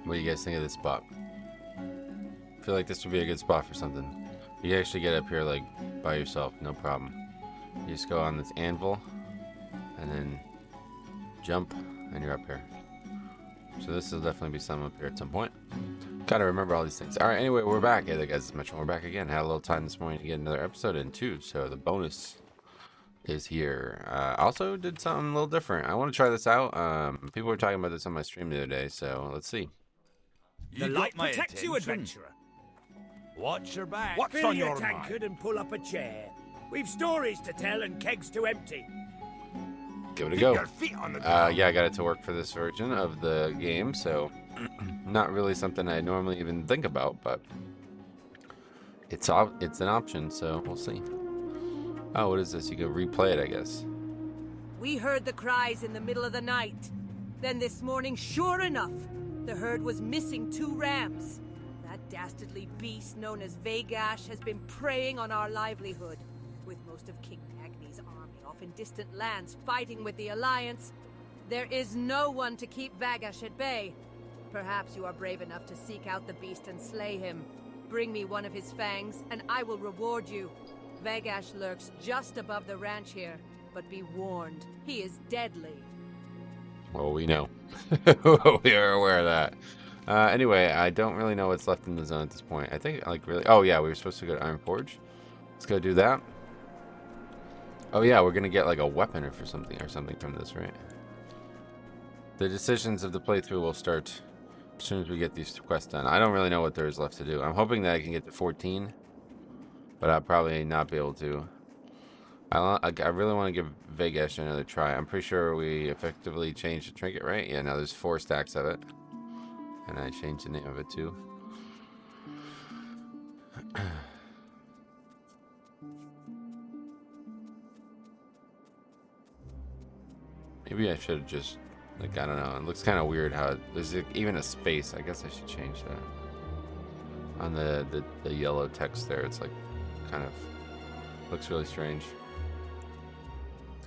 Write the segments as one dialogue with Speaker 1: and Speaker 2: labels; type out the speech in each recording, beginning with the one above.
Speaker 1: What do you guys think of this spot? I feel like this would be a good spot for something. You can actually get up here like by yourself, no problem. You just go on this anvil and then jump and you're up here. So this will definitely be some up here at some point. Gotta remember all these things. Alright, anyway, we're back. Hey, guys, we're back again. Had a little time this morning to get another episode in too, so the bonus is here. Also did something a little different. I want to try this out. People were talking about this on my stream the other day, so let's see.
Speaker 2: The light protects you, adventurer.
Speaker 3: Watch your back.
Speaker 2: What's on your tankard and pull up a chair. We've stories to tell and kegs to empty.
Speaker 1: Give it a go.
Speaker 3: Your feet on the ground.
Speaker 1: Yeah, I got it to work for this version of the game, so not really something I normally even think about, but it's an option, so we'll see. Oh, what is this? You can replay it, I guess.
Speaker 4: We heard the cries in the middle of the night. Then this morning, sure enough, the herd was missing 2 rams. That dastardly beast known as Vagash has been preying on our livelihood. With most of King Agni's army off in distant lands fighting with the Alliance, there is no one to keep Vagash at bay. Perhaps you are brave enough to seek out the beast and slay him. Bring me one of his fangs, and I will reward you. Vagash lurks just above the ranch here, but be warned, he is deadly.
Speaker 1: Well, we know. We are aware of that. Anyway, I don't really know what's left in the zone at this point. I think, like, really... Oh, yeah, we were supposed to go to Iron Forge. Let's go do that. Oh, yeah, we're going to get, like, a weapon or something from this, right? The decisions of the playthrough will start as soon as we get these quests done. I don't really know what there is left to do. I'm hoping that I can get to 14, but I'll probably not be able to. I really want to give Vagash another try. I'm pretty sure we effectively changed the trinket, right? Yeah, now there's 4 stacks of it. And I changed the name of it too. Maybe I should have just, like, I don't know. It looks kind of weird how there's even a space. I guess I should change that. On the yellow text there, it's like kind of looks really strange.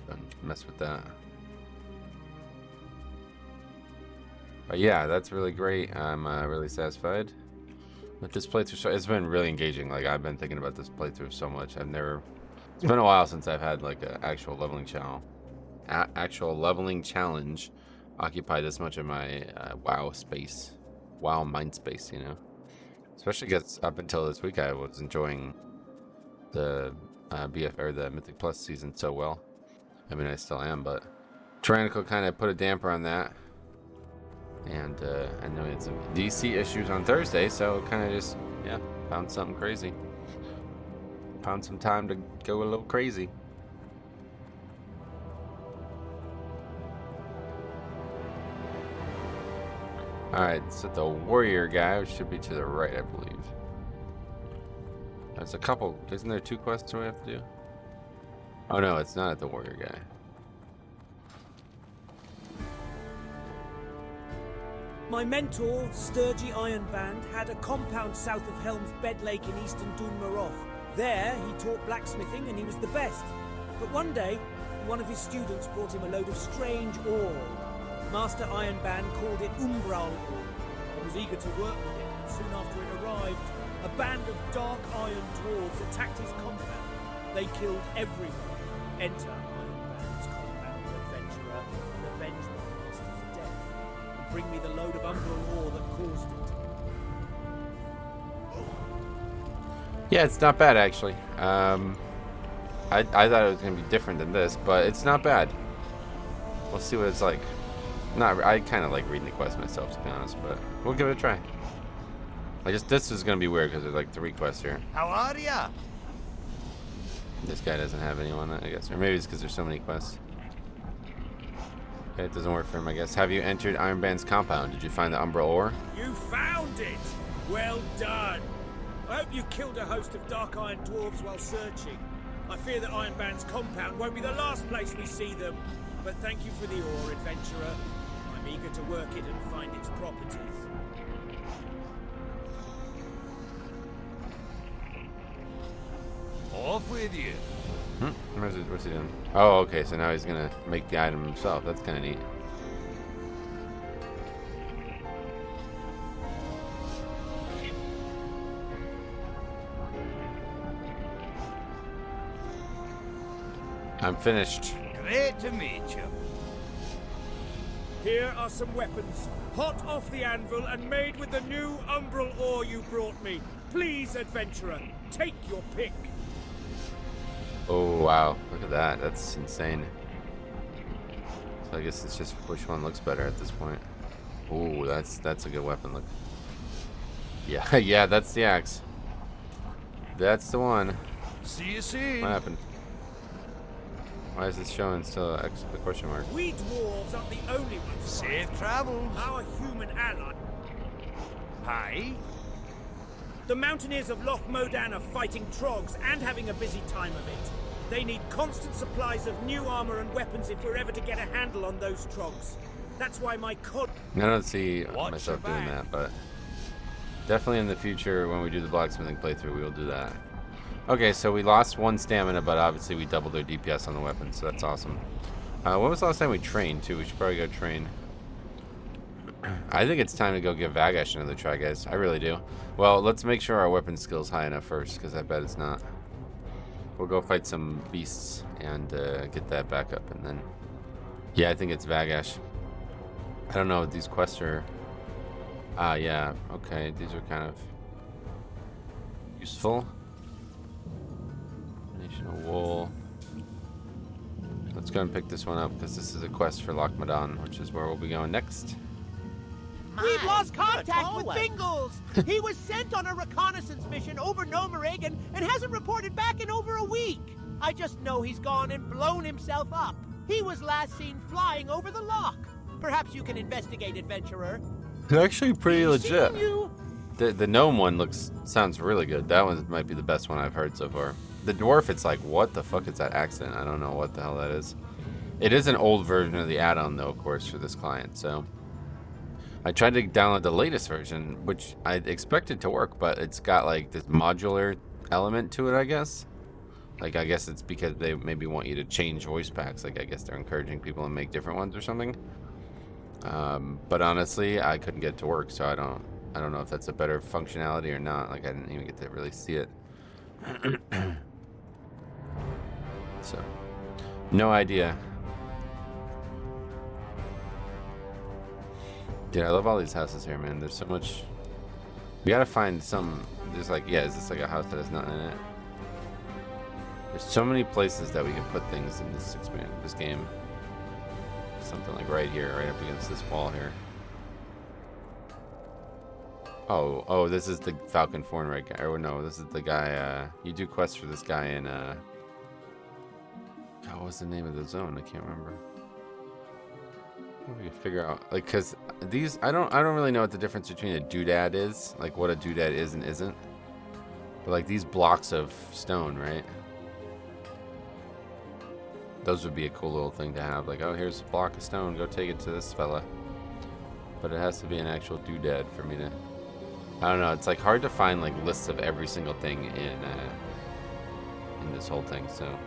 Speaker 1: Don't mess with that. But yeah, that's really great. I'm really satisfied with this playthrough. So it's been really engaging. Like, I've been thinking about this playthrough so much. It's been a while since I've had like an actual leveling challenge occupy this much of my WoW mind space, you know. Especially because up until this week I was enjoying the BF or the Mythic Plus season so well. I mean, I still am, but Tyrannical kind of put a damper on that. And I know we had some DC issues on Thursday, so kind of just, yeah, found something crazy. Found some time to go a little crazy. Alright, so the warrior guy, which should be to the right, I believe. There's a couple, isn't there 2 quests we have to do? Oh no, it's not at the warrior guy.
Speaker 2: My mentor, Sturgy Ironband, had a compound south of Helm's Bed Lake in eastern Dunmaroth. There, he taught blacksmithing and he was the best. But one day, one of his students brought him a load of strange ore. Master Ironband called it Umbral ore and was eager to work with it. And soon after it arrived, a band of dark iron dwarves attacked his compound. They killed everyone. Enter Ironband's compound adventurer and avenge my master's death. And bring me the load of Umbral ore that caused it.
Speaker 1: Yeah, it's not bad actually. I thought it was gonna be different than this, but it's not bad. We'll see what it's like. I kind of like reading the quest myself, to be honest, but we'll give it a try. This is gonna be weird because there's like 3 quests here.
Speaker 3: How are ya?
Speaker 1: This guy doesn't have anyone, I guess, or maybe it's because there's so many quests. Okay, it doesn't work for him, I guess. Have you entered Ironband's compound? Did you find the Umbral ore?
Speaker 2: You found it! Well done! I hope you killed a host of dark iron dwarves while searching. I fear that Ironband's compound won't be the last place we see them. But thank you for the ore, adventurer. I'm eager to work it and find its properties.
Speaker 3: Off with you.
Speaker 1: What's he doing? Oh, okay, so now he's gonna make the item himself. That's kind of neat. I'm finished.
Speaker 3: Great to meet you.
Speaker 2: Here are some weapons, hot off the anvil and made with the new umbral ore you brought me. Please, adventurer, take your pick.
Speaker 1: Oh, wow. Look at that. That's insane. So I guess it's just which one looks better at this point. Oh, that's a good weapon. Look. Yeah, yeah, that's the axe. That's the one.
Speaker 3: See you soon.
Speaker 1: What happened? Why is this showing still a question mark?
Speaker 2: We dwarves aren't the only ones.
Speaker 3: Safe travels.
Speaker 2: Our human ally.
Speaker 3: Hi.
Speaker 2: The mountaineers of Loch Modan are fighting trogs and having a busy time of it. They need constant supplies of new armor and weapons if we're ever to get a handle on those trogs. That's why my
Speaker 1: I don't see
Speaker 3: Watch
Speaker 1: myself
Speaker 3: your
Speaker 1: doing
Speaker 3: back.
Speaker 1: that, but definitely in the future when we do the blacksmithing playthrough, we will do that. Okay, so we lost 1 stamina, but obviously we doubled our DPS on the weapon, so that's awesome. When was the last time we trained, too? We should probably go train. I think it's time to go give Vagash another try, guys. I really do. Well, let's make sure our weapon skill's high enough first, because I bet it's not. We'll go fight some beasts and get that back up, and then... Yeah, I think it's Vagash. I don't know what these quests are... Ah, yeah. Okay, these are kind of... useful. Wool. Let's go and pick this one up because this is a quest for Loch Modan, which is where we'll be going next.
Speaker 5: We've lost contact with Bingles! He was sent on a reconnaissance mission over Nomeregan and hasn't reported back in over a week. I just know he's gone and blown himself up. He was last seen flying over the loch. Perhaps you can investigate, adventurer.
Speaker 1: It's actually pretty legit.
Speaker 5: Seeing you-
Speaker 1: The gnome one sounds really good. That one might be the best one I've heard so far. The dwarf, it's like, what the fuck is that accent? I don't know what the hell that is. It is an old version of the add-on, though, of course, for this client, so... I tried to download the latest version, which I expected to work, but it's got, like, this modular element to it, I guess. Like, I guess it's because they maybe want you to change voice packs. Like, I guess they're encouraging people to make different ones or something. But honestly, I couldn't get it to work, so I don't know if that's a better functionality or not. Like, I didn't even get to really see it. So, no idea. Dude, I love all these houses here, man. There's so much. We gotta find some. There's like, yeah, is this like a house that has nothing in it? There's so many places that we can put things in this game. Something like right here, right up against this wall here. Oh, this is the Falcon Fornright guy. Or no, this is the guy, you do quests for this guy in, God, what was the name of the zone? I can't remember. What do we figure out? Like, cause these, I don't really know what the difference between a doodad is. Like, what a doodad is and isn't. But like these blocks of stone, right? Those would be a cool little thing to have. Like, oh, here's a block of stone. Go take it to this fella. But it has to be an actual doodad for me to... I don't know. It's like hard to find like lists of every single thing in this whole thing. So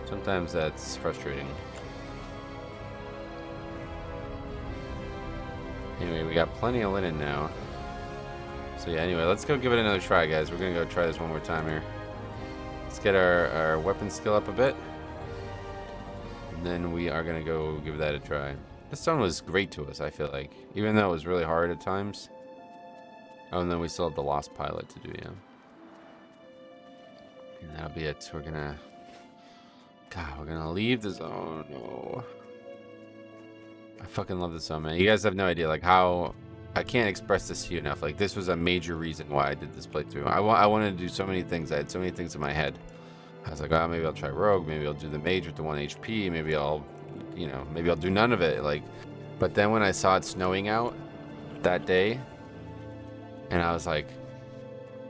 Speaker 1: sometimes that's frustrating. Anyway, we got plenty of linen now. So yeah, anyway, let's go give it another try, guys. We're gonna go try this one more time here. Let's get our weapon skill up a bit. And then we are gonna go give that a try. This stone was great to us, I feel like. Even though it was really hard at times. Oh, and then we still have the Lost Pilot to do, yeah. And that'll be it. We're gonna leave the zone. No. I fucking love this zone, man. You guys have no idea, like, how... I can't express this to you enough. Like, this was a major reason why I did this playthrough. I wanted to do so many things. I had so many things in my head. I was like, oh, maybe I'll try Rogue. Maybe I'll do the Mage with the 1 HP. Maybe I'll, maybe I'll do none of it. Like, but then when I saw it snowing out that day, and I was like,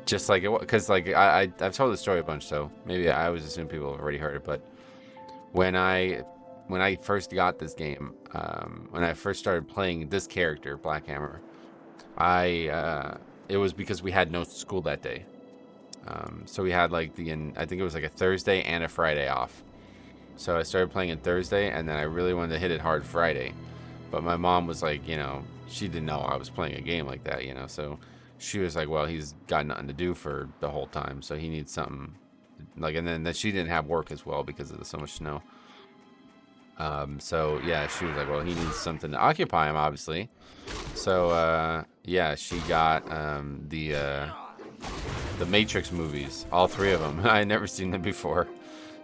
Speaker 1: just like it was, because like I've told the story a bunch, so maybe I was assuming people have already heard it. But when I first got this game, when I first started playing this character, Blackhammer, it was because we had no school that day. So we had like I think it was like a Thursday and a Friday off. So I started playing it Thursday, and then I really wanted to hit it hard Friday. But my mom was like, she didn't know I was playing a game like that, so she was like, well, he's got nothing to do for the whole time, so he needs something Like, and then she didn't have work as well because of so much snow. So yeah, she was like, well, he needs something to occupy him, obviously. So yeah, she got the Matrix movies, all 3 of them. I had never seen them before.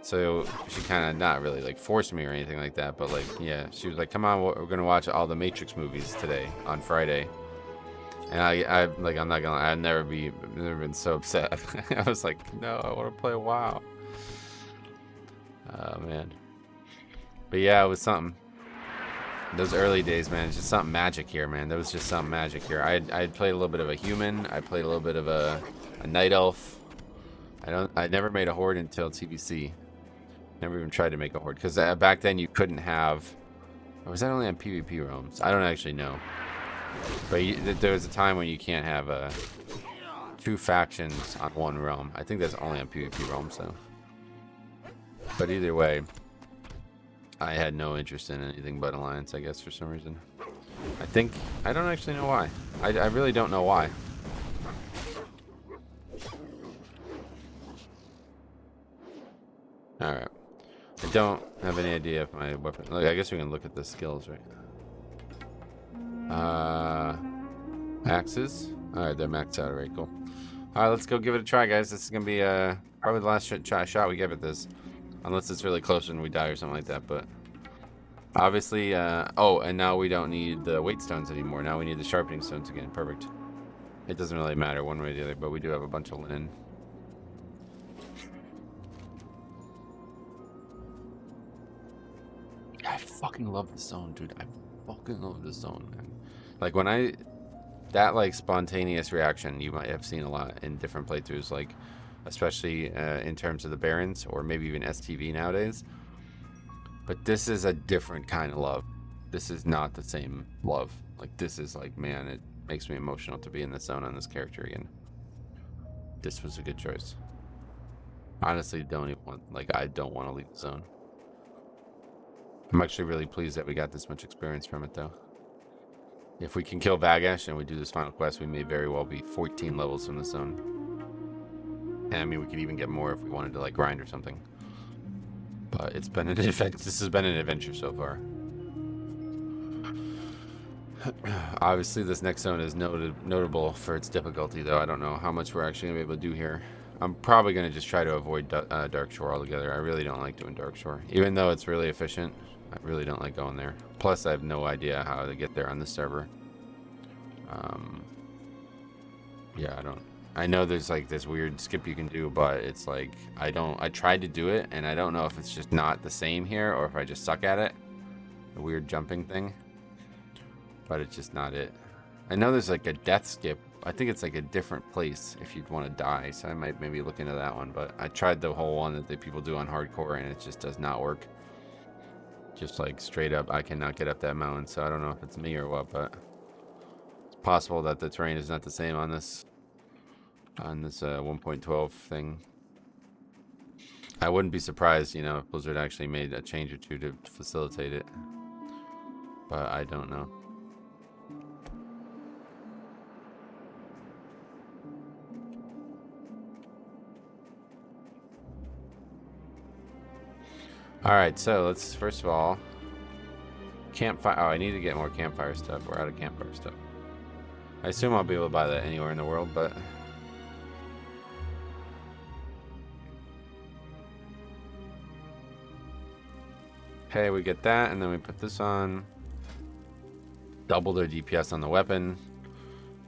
Speaker 1: So she kind of not really like forced me or anything like that, but like, yeah, she was like, come on, we're gonna watch all the Matrix movies today on Friday. And I like, I'm not gonna, I've never been so upset. I was like, no, I want to play WoW. Oh man. But yeah, it was something. Those early days, man, it's just something magic here, man. There was just something magic here. I played a little bit of a human. I played a little bit of a night elf. I never made a horde until TBC. Never even tried to make a horde because back then you couldn't have. Or was that only on PvP realms? I don't actually know. But there was a time when you can't have 2 factions on one realm. I think that's only on PvP realms though. But either way, I had no interest in anything but Alliance, I guess, for some reason. I don't actually know why. I really don't know why. Alright. I don't have any idea if my weapon... Like, I guess we can look at the skills, right? Axes? Alright, they're maxed out. Alright, cool. Alright, let's go give it a try, guys. This is going to be probably the last shot we give at this. Unless it's really close and we die or something like that, but... Obviously, oh, and now we don't need the weight stones anymore. Now we need the sharpening stones again. Perfect. It doesn't really matter one way or the other, but we do have a bunch of linen. I fucking love the zone, dude. I fucking love the zone, man. Like, when that, like, spontaneous reaction you might have seen a lot in different playthroughs, like, especially in terms of the Barons, or maybe even STV nowadays. But this is a different kind of love. This is not the same love. Like, this is like, man, it makes me emotional to be in the zone on this character again. This was a good choice. Honestly, I don't want to leave the zone. I'm actually really pleased that we got this much experience from it, though. If we can kill Vagash and we do this final quest, we may very well be 14 levels from the zone. And I mean, we could even get more if we wanted to, like, grind or something. But it's been an adventure. This has been an adventure so far. Obviously, this next zone is notable for its difficulty, though. I don't know how much we're actually going to be able to do here. I'm probably going to just try to avoid Dark Shore altogether. I really don't like doing Dark Shore. Even though it's really efficient, I really don't like going there. Plus, I have no idea how to get there on this server. Yeah, I know there's like this weird skip you can do, but it's like, I tried to do it, and I don't know if it's just not the same here, or if I just suck at it. The weird jumping thing. But it's just not it. I know there's like a death skip. I think it's like a different place if you'd want to die, so I might maybe look into that one. But I tried the whole one that the people do on hardcore, and it just does not work. Just like straight up, I cannot get up that mountain, so I don't know if it's me or what, but it's possible that the terrain is not the same on this 1.12 thing. I wouldn't be surprised, you know, if Blizzard actually made a change or two to facilitate it, but I don't know. Alright, so let's first of all campfire. Oh, I need to get more campfire stuff. We're out of campfire stuff. I assume I'll be able to buy that anywhere in the world, but okay, we get that, and then we put this on. Doubled our DPS on the weapon.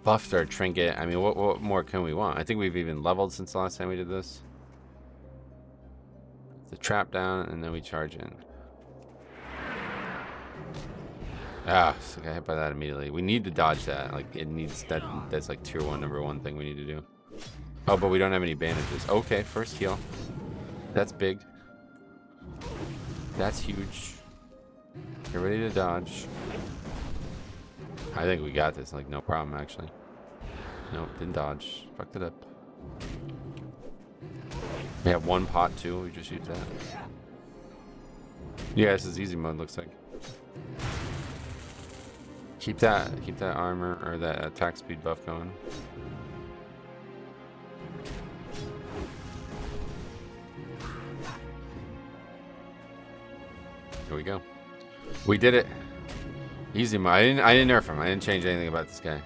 Speaker 1: Buffed our trinket. I mean, what more can we want? I think we've even leveled since the last time we did this. The trap down, and then we charge in. Ah, so I got hit by that immediately. We need to dodge that. Like, it needs that. That's like tier 1, number 1 thing we need to do. Oh, but we don't have any bandages. Okay, first heal. That's big. That's huge. Get ready to dodge. I think we got this. Like, no problem, actually. Nope, didn't dodge. Fucked it up. We have one pot too. We just use that. Yeah, this is easy mode. Looks like. Keep that armor or that attack speed buff going. Here we go. We did it. Easy mode. I didn't nerf him. I didn't change anything about this guy.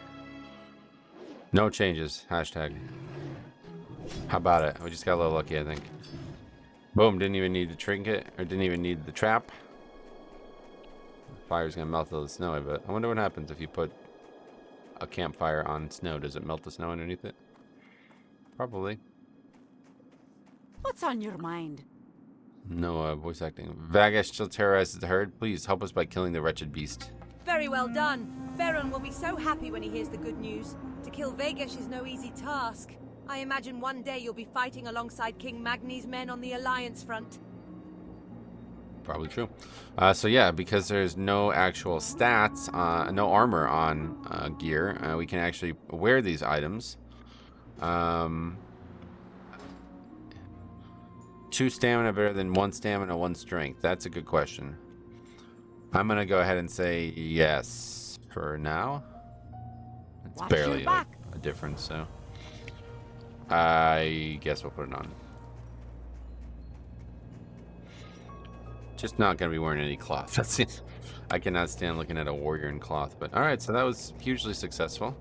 Speaker 1: No changes. Hashtag. How about it? We just got a little lucky, I think. Boom. Didn't even need the trinket, or didn't even need the trap. Fire's gonna melt all the snow, but I wonder what happens if you put a campfire on snow. Does it melt the snow underneath it? Probably.
Speaker 6: What's on your mind?
Speaker 1: No voice acting. Vagash still terrorizes the herd. Please help us by killing the wretched beast.
Speaker 4: Very well done. Veron will be so happy when he hears the good news. To kill Vegash is no easy task. I imagine one day you'll be fighting alongside King Magni's men on the Alliance front.
Speaker 1: Probably true. So yeah, because there's no actual stats, no armor on gear, we can actually wear these items. 2 stamina better than 1 stamina, 1 strength? That's a good question. I'm gonna go ahead and say yes for now. It's
Speaker 6: Watch
Speaker 1: barely
Speaker 6: your back.
Speaker 1: a difference, so I guess we'll put it on. Just not gonna be wearing any cloth. That's it. I cannot stand looking at a warrior in cloth. But all right, so that was hugely successful.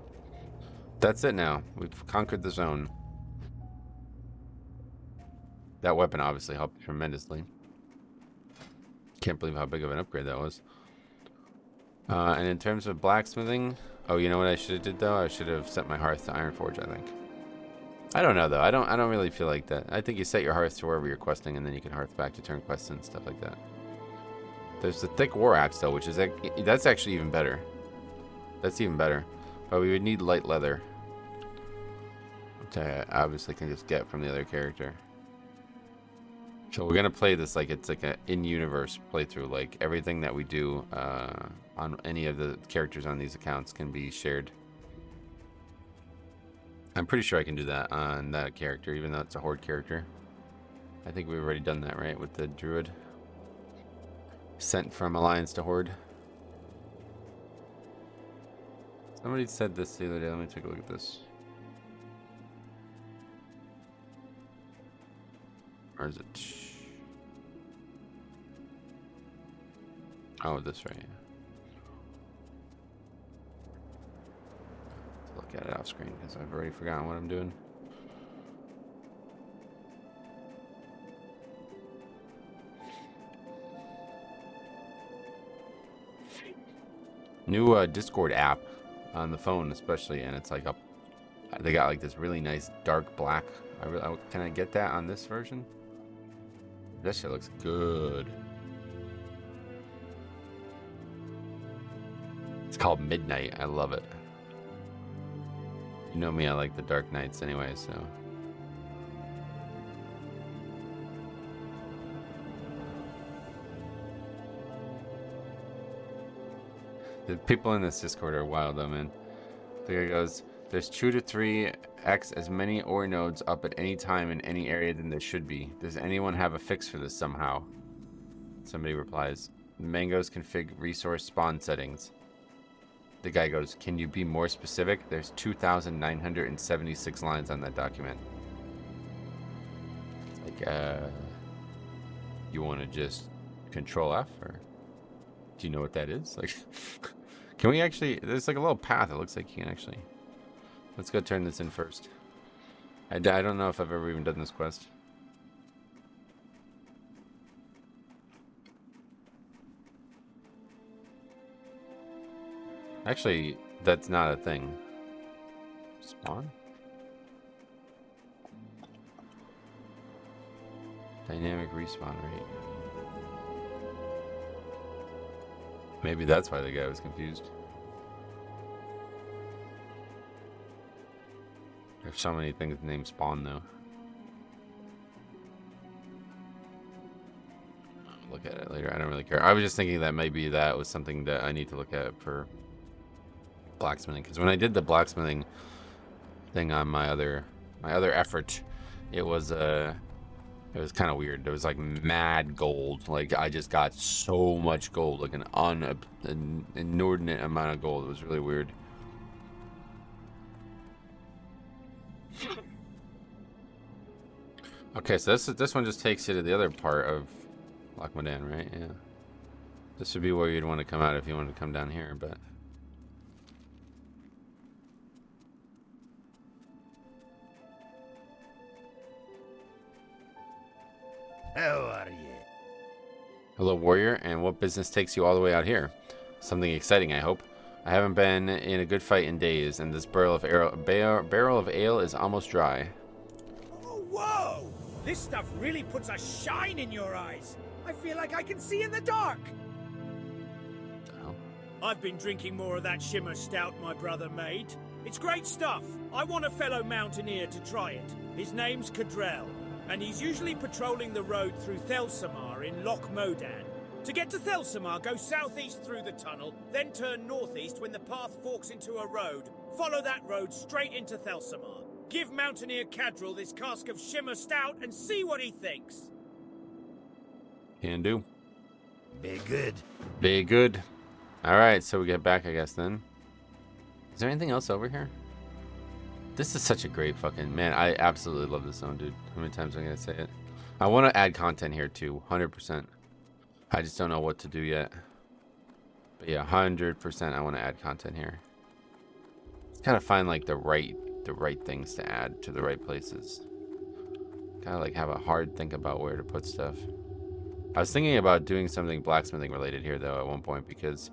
Speaker 1: That's it now. We've conquered the zone. That weapon obviously helped tremendously. Can't believe how big of an upgrade that was. And in terms of blacksmithing, oh, you know what I should have did though? I should have set my hearth to Ironforge, I think. I don't know though. I don't really feel like that. I think you set your hearth to wherever you're questing, and then you can hearth back to turn quests and stuff like that. There's the thick war axe though, which is that's actually even better. That's even better. But we would need light leather, which I obviously can just get from the other character. So we're gonna play this like it's like an in-universe playthrough. Like everything that we do on any of the characters on these accounts can be shared. I'm pretty sure I can do that on that character, even though it's a horde character. I think we've already done that, right, with the druid. Sent from Alliance to Horde. Somebody said this the other day. Let me take a look at this. Or is it? Oh, this right here. Look at it off screen because I've already forgotten what I'm doing. New Discord app on the phone, especially, and it's like they got like this really nice dark black. Can I get that on this version? That shit looks good. It's called Midnight. I love it. You know me, I like the dark nights anyway, so. The people in this Discord are wild though, man. There it goes. There's 2 to 3x as many ore nodes up at any time in any area than there should be. Does anyone have a fix for this somehow? Somebody replies, Mango's config resource spawn settings. The guy goes, can you be more specific? There's 2,976 lines on that document. It's like, you want to just Control F, or do you know what that is? Like, can we actually, there's like a little path. It looks like you can actually, let's go turn this in first. I don't know if I've ever even done this quest. Actually, that's not a thing. Spawn? Dynamic respawn rate. Maybe that's why the guy was confused. There's so many things named Spawn, though. I'll look at it later. I don't really care. I was just thinking that maybe that was something that I need to look at for blacksmithing, because when I did the blacksmithing thing on my other effort, it was kind of weird. There was like mad gold. Like I just got so much gold, like an inordinate amount of gold. It was really weird. Okay, so this one just takes you to the other part of Loch Modan, right? Yeah. This would be where you'd want to come out if you wanted to come down here, but...
Speaker 3: How are you?
Speaker 1: Hello, warrior, and what business takes you all the way out here? Something exciting, I hope. I haven't been in a good fight in days, and this barrel of ale is almost dry.
Speaker 2: Oh, whoa! This stuff really puts a shine in your eyes. I feel like I can see in the dark.
Speaker 1: What the hell?
Speaker 2: I've been drinking more of that shimmer stout my brother made. It's great stuff. I want a fellow mountaineer to try it. His name's Cadrell, and he's usually patrolling the road through Thelsamar in Loch Modan. To get to Thelsamar, go southeast through the tunnel, then turn northeast when the path forks into a road. Follow that road straight into Thelsamar. Give Mountaineer Cadrell this cask of shimmer stout and see what he thinks.
Speaker 1: Can do.
Speaker 3: Be good.
Speaker 1: Be good. Alright, so we get back, I guess, then. Is there anything else over here? This is such a great fucking... Man, I absolutely love this zone, dude. How many times am I going to say it? I want to add content here, too. 100%. I just don't know what to do yet. But yeah, 100% I want to add content here. Just gotta find, like, the right things to add to the right places. Gotta, like, have a hard think about where to put stuff. I was thinking about doing something blacksmithing related here, though, at one point, because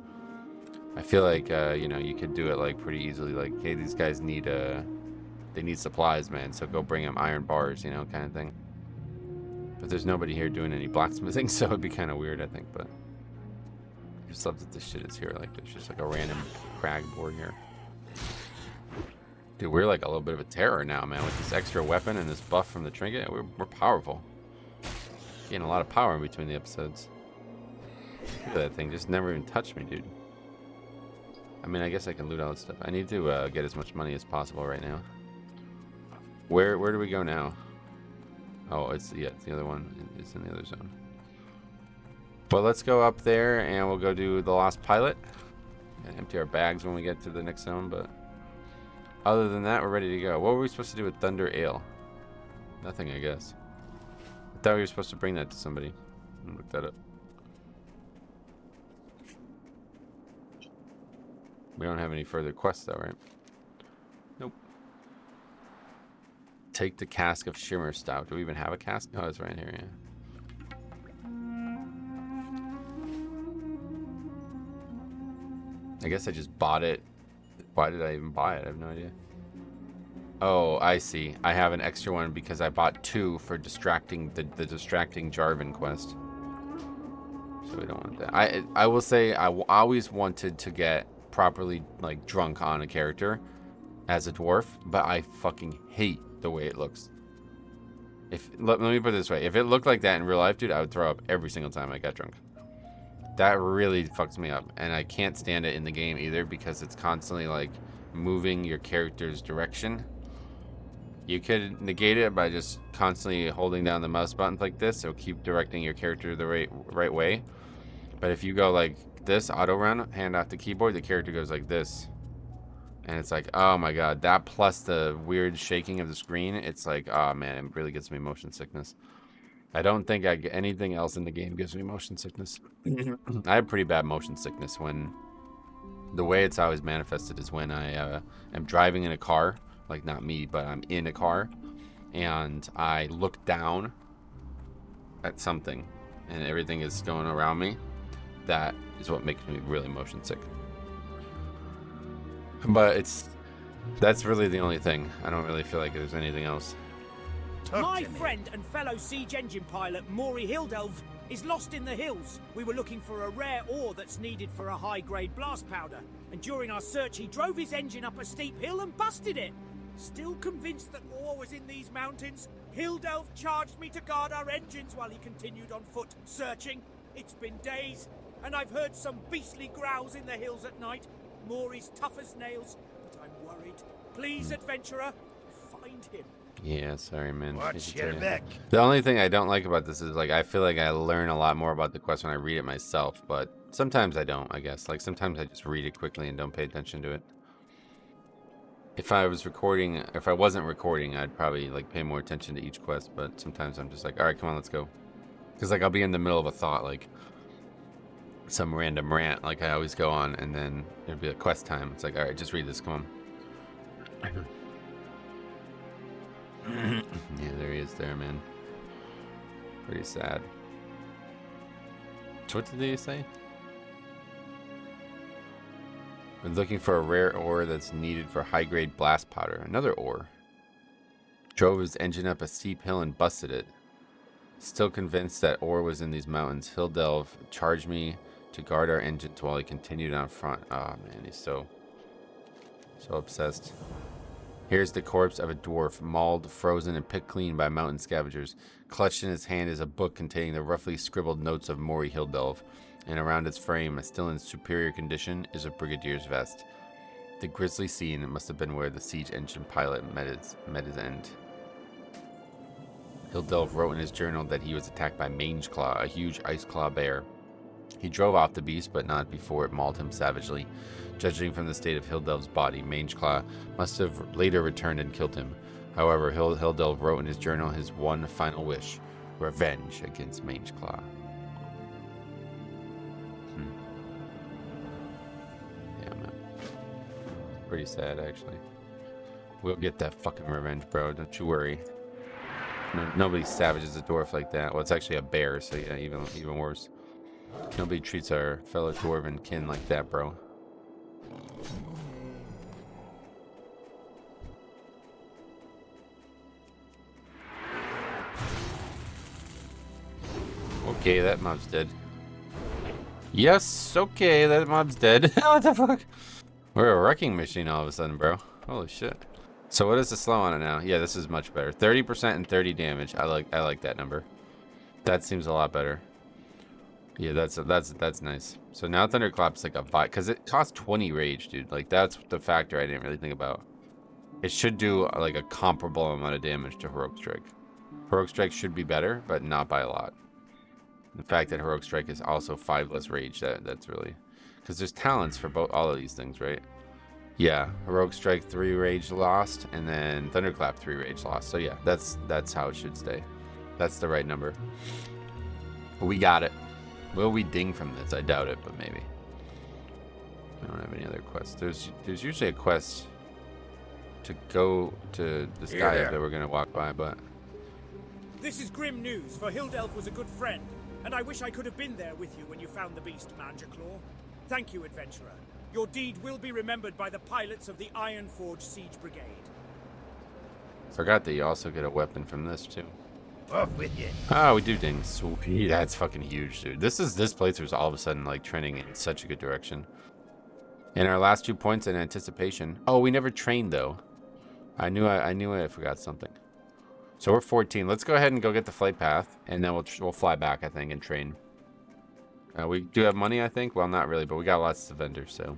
Speaker 1: I feel like, you know, you could do it, like, pretty easily. Like, hey, these guys need, they need supplies, man, so go bring them iron bars, you know, kind of thing. But there's nobody here doing any blacksmithing, so it'd be kind of weird, I think, but... I just love that this shit is here, like, there's just, like, a random crag board here. Dude, we're, like, a little bit of a terror now, man, with this extra weapon and this buff from the trinket. We're powerful. Getting a lot of power in between the episodes. Look at that thing, just never even touched me, dude. I mean, I guess I can loot all this stuff. I need to get as much money as possible right now. Where do we go now? Oh, it's the other one. It's in the other zone. Well, let's go up there and we'll go do the Lost Pilot. And empty our bags when we get to the next zone, but other than that, we're ready to go. What were we supposed to do with Thunder Ale? Nothing, I guess. I thought we were supposed to bring that to somebody. I'll look that up. We don't have any further quests though, right? Nope. Take the cask of shimmer stout. Do we even have a cask? Oh, it's right here, yeah. I guess I just bought it. Why did I even buy it? I have no idea. Oh, I see. I have an extra one because I bought 2 for distracting the distracting Jarvan quest. So we don't want that. I will say I always wanted to get properly, like, drunk on a character as a dwarf, but I fucking hate the way it looks. Let me put it this way. If it looked like that in real life, dude, I would throw up every single time I got drunk. That really fucks me up, and I can't stand it in the game either because it's constantly, like, moving your character's direction. You could negate it by just constantly holding down the mouse buttons like this, so keep directing your character the right way. But if you go like this, auto run, hand off the keyboard, the character goes like this. And it's like, oh my god, that plus the weird shaking of the screen, it's like, oh man, it really gets me motion sickness. I don't think anything else in the game gives me motion sickness. I have pretty bad motion sickness when the way it's always manifested is when I am driving in a car, like not me, but I'm in a car, and I look down at something and everything is going around me. That is what makes me really motion sick. But that's really the only thing. I don't really feel like there's anything else.
Speaker 2: My friend and fellow siege engine pilot, Maury Hildelv, is lost in the hills. We were looking for a rare ore that's needed for a high-grade blast powder, and during our search he drove his engine up a steep hill and busted it. Still convinced that ore was in these mountains, Hildelv charged me to guard our engines while he continued on foot, searching. It's been days, and I've heard some beastly growls in the hills at night. Maury's tough as nails, but I'm worried. Please, adventurer, find him.
Speaker 1: Yeah, sorry, man.
Speaker 3: Watch your back.
Speaker 1: The only thing I don't like about this is, like, I feel like I learn a lot more about the quest when I read it myself, but sometimes I don't, I guess. Like, sometimes I just read it quickly and don't pay attention to it. If I wasn't recording, I'd probably, like, pay more attention to each quest, but sometimes I'm just like, alright, come on, let's go. Because, like, I'll be in the middle of a thought, like, some random rant like I always go on, and then it'd be a quest time. It's like, all right, just read this. Come on. Yeah, there he is there, man. Pretty sad. So what did they say? We're looking for a rare ore that's needed for high-grade blast powder. Another ore. Drove his engine up a steep hill and busted it. Still convinced that ore was in these mountains, Hildelv charged me to guard our engines while he continued on front. Oh man, he's so obsessed. Here's the corpse of a dwarf, mauled, frozen, and picked clean by mountain scavengers. Clutched in his hand is a book containing the roughly scribbled notes of Maury Hildelv, and around its frame, still in superior condition, is a brigadier's vest. The grisly scene must have been where the siege engine pilot met his end. Hildelv wrote in his journal that he was attacked by Mangeclaw, a huge ice claw bear. He drove off the beast, but not before it mauled him savagely. Judging from the state of Hildelv's body, Mangeclaw must have later returned and killed him. However, Hildelv wrote in his journal his one final wish: revenge against Mangeclaw. Yeah, man. Pretty sad, actually. We'll get that fucking revenge, bro. Don't you worry. Nobody savages a dwarf like that. Well, it's actually a bear, so yeah, even worse. Nobody treats our fellow dwarven kin like that, bro. Okay, that mob's dead. Yes, okay, that mob's dead. What the fuck? We're a wrecking machine all of a sudden, bro. Holy shit. So what is the slow on it now? Yeah, this is much better. 30% and 30 damage. I like that number. That seems a lot better. Yeah, that's nice. So now Thunderclap's like a bot, because it costs 20 rage, dude. Like, that's the factor I didn't really think about. It should do like a comparable amount of damage to Heroic Strike. Heroic Strike should be better, but not by a lot. The fact that Heroic Strike is also 5 less rage, that's really, because there's talents for all of these things, right? Yeah, Heroic Strike 3 rage lost, and then Thunderclap 3 rage lost. So yeah, that's how it should stay. That's the right number. We got it. Will we ding from this? I doubt it, but maybe. I don't have any other quests. There's usually a quest to go to the sky that we're gonna walk by, but
Speaker 2: This is grim news, for Hildelv was a good friend, and I wish I could have been there with you when you found the beast, Mangeclaw. Thank you, adventurer. Your deed will be remembered by the pilots of the Ironforge Siege Brigade.
Speaker 1: forgot that you also get a weapon from this too.
Speaker 3: Off with you.
Speaker 1: Oh, we do ding. Sweet. That's fucking huge, dude. This playthrough's all of a sudden like trending in such a good direction. And our last 2 points in anticipation. Oh, we never trained though. I knew I forgot something. So we're 14. Let's go ahead and go get the flight path, and then we'll fly back, I think, and train. We do have money, I think. Well, not really, but we got lots of vendors, so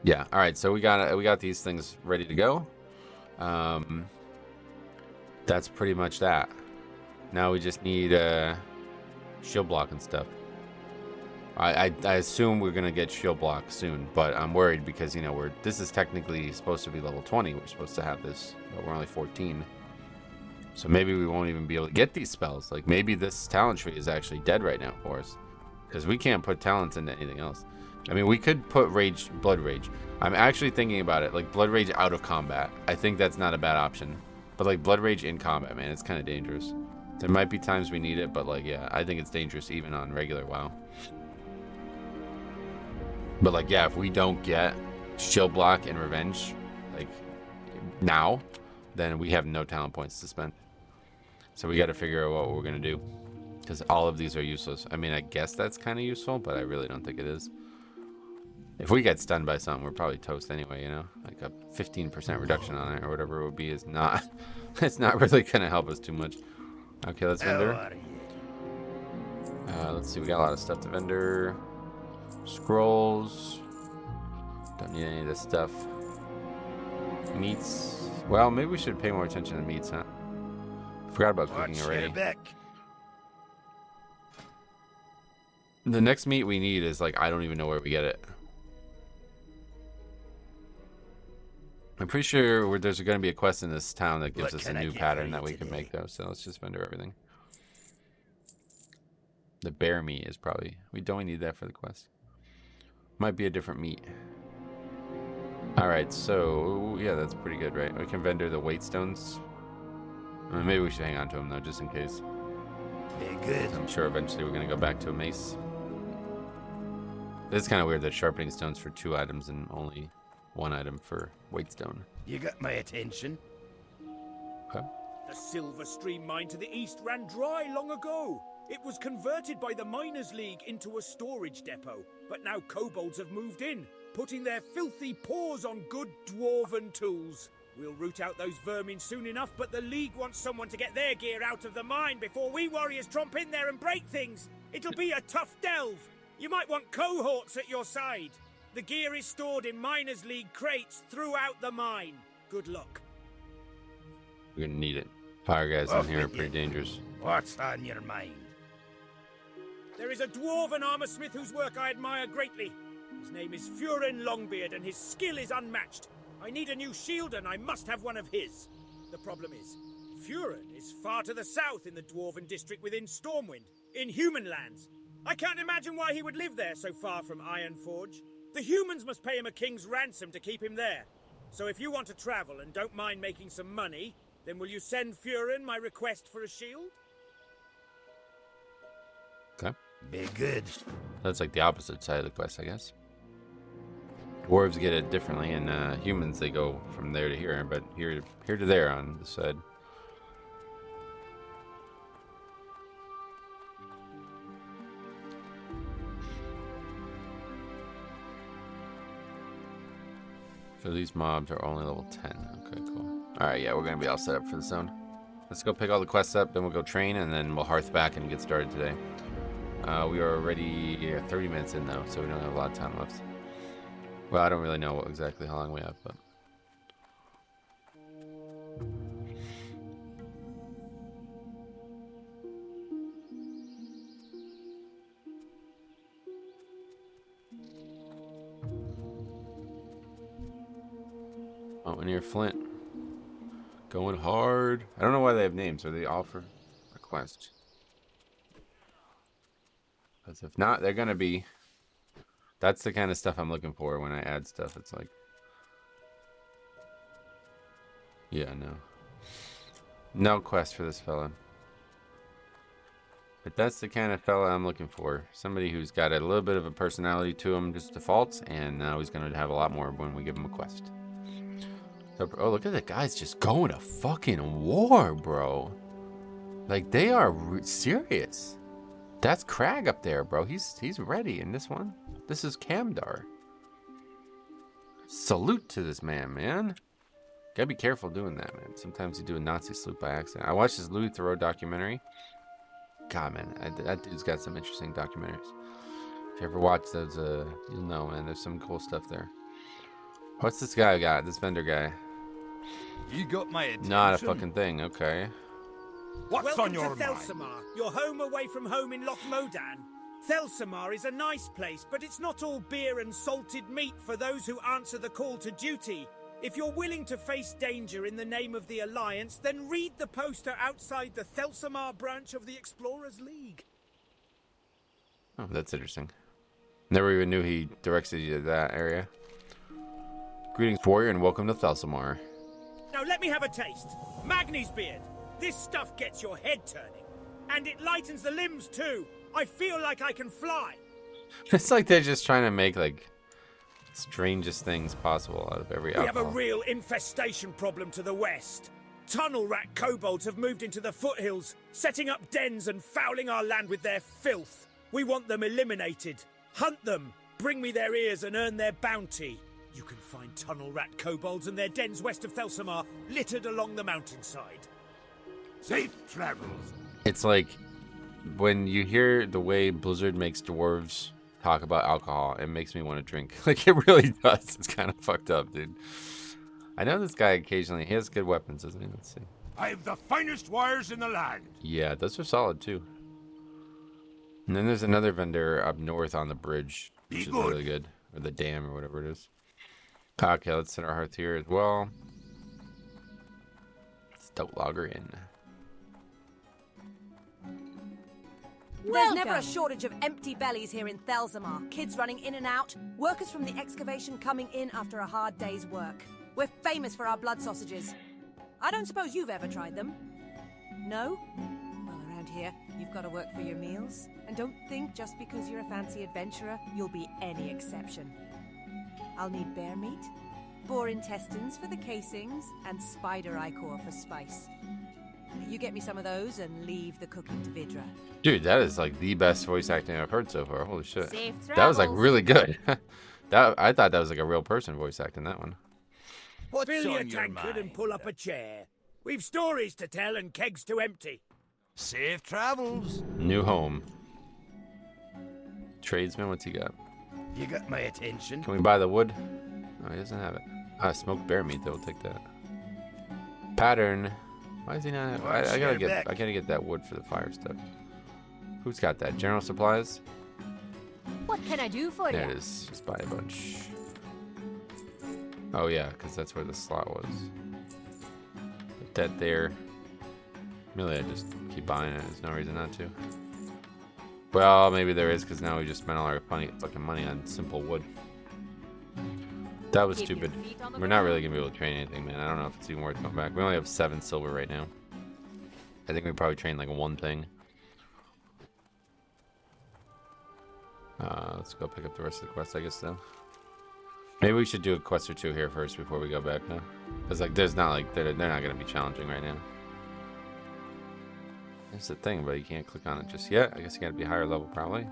Speaker 1: yeah. All right, so we got these things ready to go. That's pretty much that. Now we just need shield block and stuff. I assume we're gonna get shield block soon, but I'm worried because, you know, this is technically supposed to be level 20. We're supposed to have this, but we're only 14. So maybe we won't even be able to get these spells. Like, maybe this talent tree is actually dead right now for us, because we can't put talents into anything else. I mean, we could put blood rage. I'm actually thinking about it, like blood rage out of combat. I think that's not a bad option. But like blood rage in combat, man, it's kind of dangerous. There might be times we need it, but like, yeah, I think it's dangerous even on regular WoW. But like, yeah, if we don't get shield block and revenge, like now, then we have no talent points to spend. So we got to figure out what we're gonna do, because all of these are useless. I mean, I guess that's kind of useful, but I really don't think it is. If we get stunned by something, we're probably toast anyway, you know? Like a 15% reduction on it or whatever it would be is not, it's not really gonna help us too much. Okay, let's vendor. Let's see, we got a lot of stuff to vendor. Scrolls. Don't need any of this stuff. Meats. Well, maybe we should pay more attention to meats, huh? Forgot about cooking already. The next meat we need is like, I don't even know where we get it. I'm pretty sure there's going to be a quest in this town that gives us a new pattern that we can make, though. So let's just vendor everything. The bear meat is probably... We don't need that for the quest. Might be a different meat. Alright, so... Yeah, that's pretty good, right? We can vendor the weight stones. Maybe we should hang on to them, though, just in case.
Speaker 3: Be good.
Speaker 1: I'm sure eventually we're going to go back to a mace. It's kind of weird that sharpening stones for 2 items and only 1 item for weight stone.
Speaker 3: You got my attention.
Speaker 1: Okay.
Speaker 2: The Silver Stream mine to the east ran dry long ago. It was converted by the Miners' League into a storage depot, but now kobolds have moved in, putting their filthy paws on good dwarven tools. We'll root out those vermin soon enough, but the League wants someone to get their gear out of the mine before we warriors tromp in there and break things. It'll be a tough delve. You might want cohorts at your side. The gear is stored in Miners' League crates throughout the mine. Good luck.
Speaker 1: We're going to need it. Fire guys in here are pretty dangerous.
Speaker 3: What's on your mind?
Speaker 2: There is a dwarven armorsmith whose work I admire greatly. His name is Furin Longbeard, and his skill is unmatched. I need a new shield, and I must have one of his. The problem is, Furin is far to the south in the dwarven district within Stormwind, in human lands. I can't imagine why he would live there so far from Ironforge. The humans must pay him a king's ransom to keep him there. So if you want to travel and don't mind making some money, then will you send Furin my request for a shield?
Speaker 1: Okay.
Speaker 3: Be good.
Speaker 1: That's like the opposite side of the quest, I guess. Dwarves get it differently, and humans, they go from there to here, but here to there on this side. So these mobs are only level 10. Okay, cool. Alright, yeah, we're going to be all set up for the zone. Let's go pick all the quests up, then we'll go train, and then we'll hearth back and get started today. We are already 30 minutes in, though, so we don't have a lot of time left. Well, I don't really know exactly how long we have, but... Oh, we're near Flint. Going hard. I don't know why they have names. Are they all for request? Because if not, they're gonna be. That's the kind of stuff I'm looking for when I add stuff. It's like, yeah, no quest for this fella. But that's the kind of fella I'm looking for. Somebody who's got a little bit of a personality to him, just defaults, and now he's gonna have a lot more when we give him a quest. So, oh, look at the guys just going to fucking war, bro. Like, they are serious. That's Crag up there, bro. He's ready in this one. This is Camdar. Salute to this man. Gotta be careful doing that, man. Sometimes you do a Nazi salute by accident. I watched this Louis Theroux documentary. God, man, that dude's got some interesting documentaries. If you ever watch those, you'll know, man. There's some cool stuff there. What's this guy got? This vendor guy?
Speaker 3: You got my attention.
Speaker 1: Not a fucking thing. Okay.
Speaker 3: What's
Speaker 2: Welcome
Speaker 3: on your
Speaker 2: to
Speaker 3: mind?
Speaker 2: Thelsamar, your home away from home in Loch Modan. Thelsamar is a nice place, but it's not all beer and salted meat for those who answer the call to duty. If you're willing to face danger in the name of the Alliance, then read the poster outside the Thelsamar branch of the Explorers League.
Speaker 1: Oh, that's interesting. Never even knew he directed you to that area. Greetings, warrior, and welcome to Thelsamar.
Speaker 2: Now let me have a taste. Magni's beard. This stuff gets your head turning. And it lightens the limbs too. I feel like I can fly.
Speaker 1: It's like they're just trying to make, like, strangest things possible out of every
Speaker 2: We have a
Speaker 1: alcohol.
Speaker 2: real infestation problem to the west. Tunnel rat kobolds have moved into the foothills, setting up dens and fouling our land with their filth. We want them eliminated. Hunt them, bring me their ears and earn their bounty. You can find tunnel rat kobolds and their dens west of Thelsamar, littered along the mountainside.
Speaker 3: Safe travels.
Speaker 1: It's like when you hear the way Blizzard makes dwarves talk about alcohol, it makes me want to drink. Like, it really does. It's kind of fucked up, dude. I know this guy occasionally. He has good weapons, doesn't he? Let's see.
Speaker 3: I have the finest wires in the land.
Speaker 1: Yeah, those are solid, too. And then there's another vendor up north on the bridge, which is really good. Or the dam, or whatever it is. Okay, let's set our hearth here as well. Stout lager in.
Speaker 4: There's never a shortage of empty bellies here in Thelzamar. Kids running in and out, workers from the excavation coming in after a hard day's work. We're famous for our blood sausages. I don't suppose you've ever tried them? No? Well, around here, you've got to work for your meals. And don't think just because you're a fancy adventurer, you'll be any exception. I'll need bear meat, boar intestines for the casings, and spider ichor for spice. You get me some of those and leave the cooking to Vidra.
Speaker 1: Dude, that is like the best voice acting I've heard so far. Holy shit.
Speaker 6: Safe
Speaker 1: That was like
Speaker 6: travels.
Speaker 1: really good. I thought that was like a real person voice acting that one.
Speaker 3: What's
Speaker 2: Fill your
Speaker 3: on your
Speaker 2: tankard and
Speaker 3: mind?
Speaker 2: pull up a chair. We've stories to tell and kegs to empty.
Speaker 3: Safe travels.
Speaker 1: New home. Tradesman, what's he got?
Speaker 3: You got my attention.
Speaker 1: Can we buy the wood? Oh, he doesn't have it. Ah, smoked bear meat though. We'll take that. Pattern. Why is he not? I gotta get that wood for the fire stuff. Who's got that? General supplies.
Speaker 6: What can I do for
Speaker 1: There
Speaker 6: you?
Speaker 1: it is. Just buy a bunch. Oh yeah, because that's where the slot was. Put that there. Really, I just keep buying it. There's no reason not to. Well, maybe there is, because now we just spent all our fucking money on simple wood. That was
Speaker 6: Keep your
Speaker 1: stupid.
Speaker 6: feet on the
Speaker 1: We're not
Speaker 6: ground.
Speaker 1: really gonna be able to train anything, man. I don't know if it's even worth going back. We only have 7 silver right now. I think we probably trained like one thing. Let's go pick up the rest of the quest, I guess, though. Maybe we should do a quest or two here first before we go back, huh? Because like, there's not like they're not gonna be challenging right now. That's the thing, but you can't click on it just yet. I guess you gotta be higher level, probably.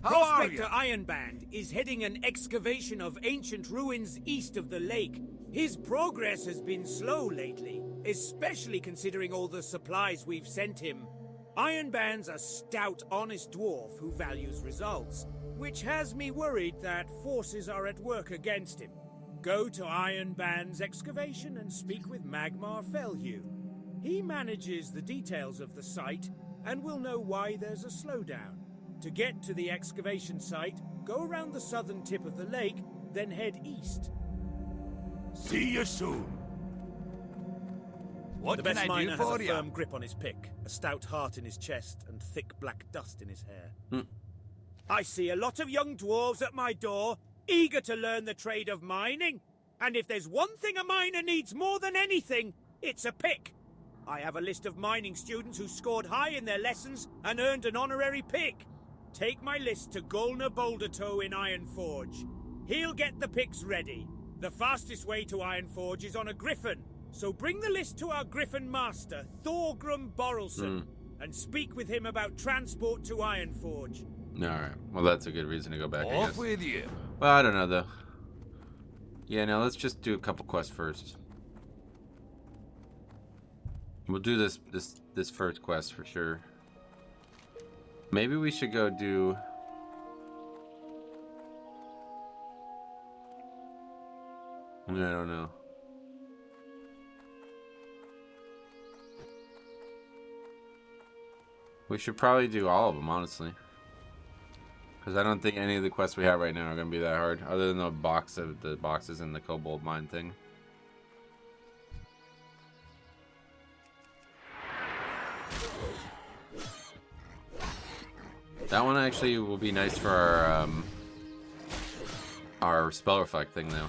Speaker 3: How are
Speaker 2: Prospector
Speaker 3: you?
Speaker 2: Ironband is heading an excavation of ancient ruins east of the lake. His progress has been slow lately, especially considering all the supplies we've sent him. Ironband's a stout, honest dwarf who values results, which has me worried that forces are at work against him. Go to Ironband's excavation and speak with Magmar Felhew. He manages the details of the site and will know why there's a slowdown. To get to the excavation site, go around the southern tip of the lake, then head east.
Speaker 3: See you soon. What
Speaker 2: The
Speaker 3: can
Speaker 2: best
Speaker 3: I
Speaker 2: miner
Speaker 3: do
Speaker 2: has
Speaker 3: for
Speaker 2: a
Speaker 3: you?
Speaker 2: firm grip on his pick, a stout heart in his chest, and thick black dust in his hair. I see a lot of young dwarves at my door, eager to learn the trade of mining. And if there's one thing a miner needs more than anything, it's a pick. I have a list of mining students who scored high in their lessons and earned an honorary pick. Take my list to Golna Bouldertoe in Ironforge. He'll get the picks ready. The fastest way to Ironforge is on a griffin, so bring the list to our griffin master, Thorgrim Borrelson, and speak with him about transport to Ironforge.
Speaker 1: Alright. Well, that's a good reason to go back, I
Speaker 3: Off
Speaker 1: guess.
Speaker 3: with you.
Speaker 1: Well, I don't know, though. Yeah, no, let's just do a couple quests first. We'll do this first quest for sure. Maybe we should go do... I don't know. We should probably do all of them, honestly. Because I don't think any of the quests we have right now are going to be that hard. Other than the boxes and the kobold mine thing. That one actually will be nice for our spell reflect thing, though.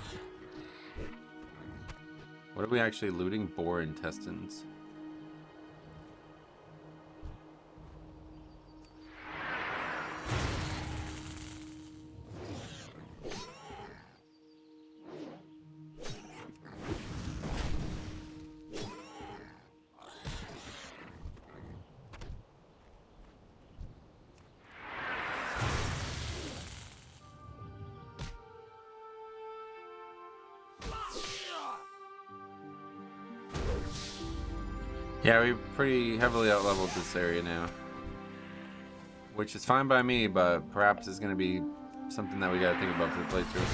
Speaker 1: What are we actually looting? Boar intestines. Yeah, we pretty heavily out-leveled this area now. Which is fine by me, but perhaps it's going to be something that we got to think about for the playthrough.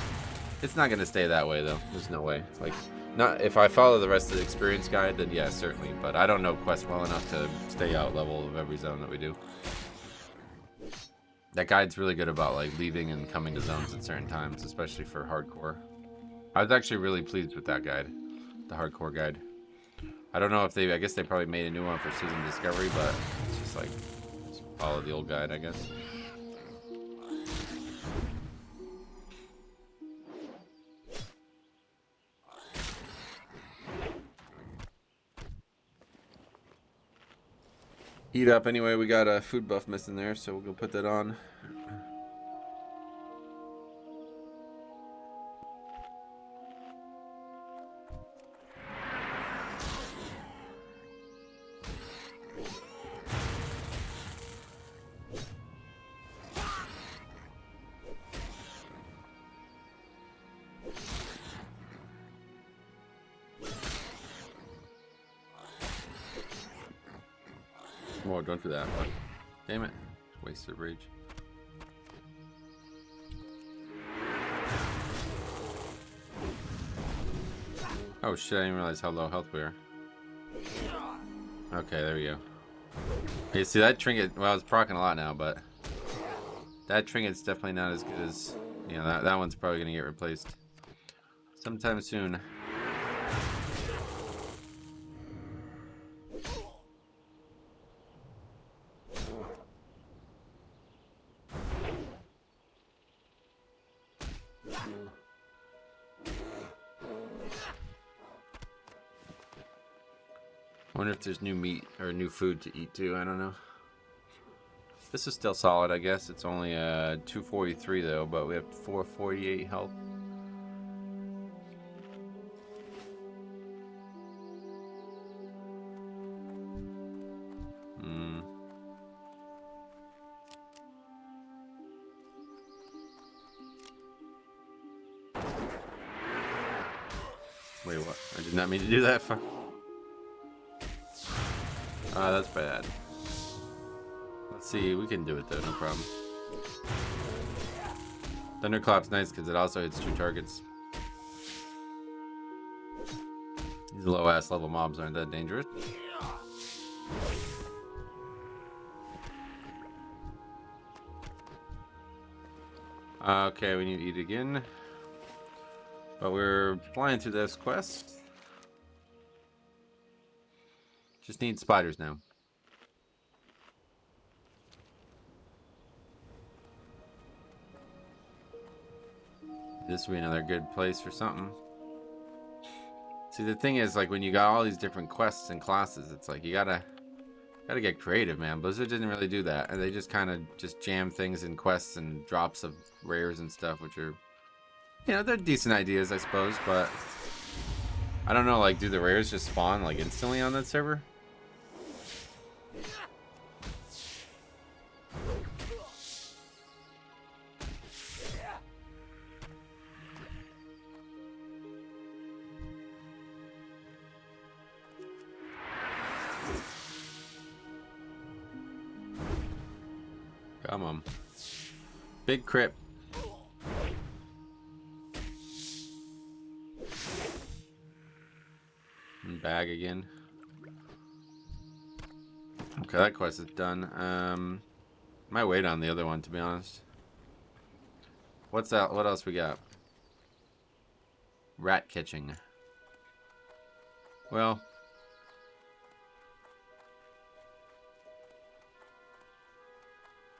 Speaker 1: It's not going to stay that way, though. There's no way. Like, not if I follow the rest of the experience guide, then yeah, certainly. But I don't know Quest well enough to stay out-level of every zone that we do. That guide's really good about, like, leaving and coming to zones at certain times, especially for hardcore. I was actually really pleased with that guide. The hardcore guide. I don't know if they, I guess they probably made a new one for Season Discovery, but it's just like, just follow the old guide, I guess. Heat up anyway, we got a food buff missing there, so we'll go put that on. Oh, don't do that. Damn it. Wasted rage. Oh shit, I didn't realize how low health we are. Okay, there we go. You see that trinket, well, it's proccing a lot now, but that trinket's definitely not as good as, you know, that one's probably gonna get replaced sometime soon. I wonder if there's new meat or new food to eat too. I don't know. This is still solid, I guess. It's only 243 though, but we have 448 health. Wait, what? I did not mean to do that. That's bad. Let's see, we can do it though, no problem. Thunderclap's nice because it also hits 2 targets. These low ass level mobs aren't that dangerous. Okay, we need to eat again. But we're flying through this quest. Just need spiders now. This would be another good place for something. See, the thing is, like, when you got all these different quests and classes, it's like you gotta get creative, man. Blizzard didn't really do that, and they just kind of just jam things in quests and drops of rares and stuff, which are, you know, they're decent ideas, I suppose. But I don't know, like, do the rares just spawn like instantly on that server? Come on. Big crit. And bag again. Okay, that quest is done. Might wait on the other one, to be honest. What's that? What else we got? Rat catching. Well,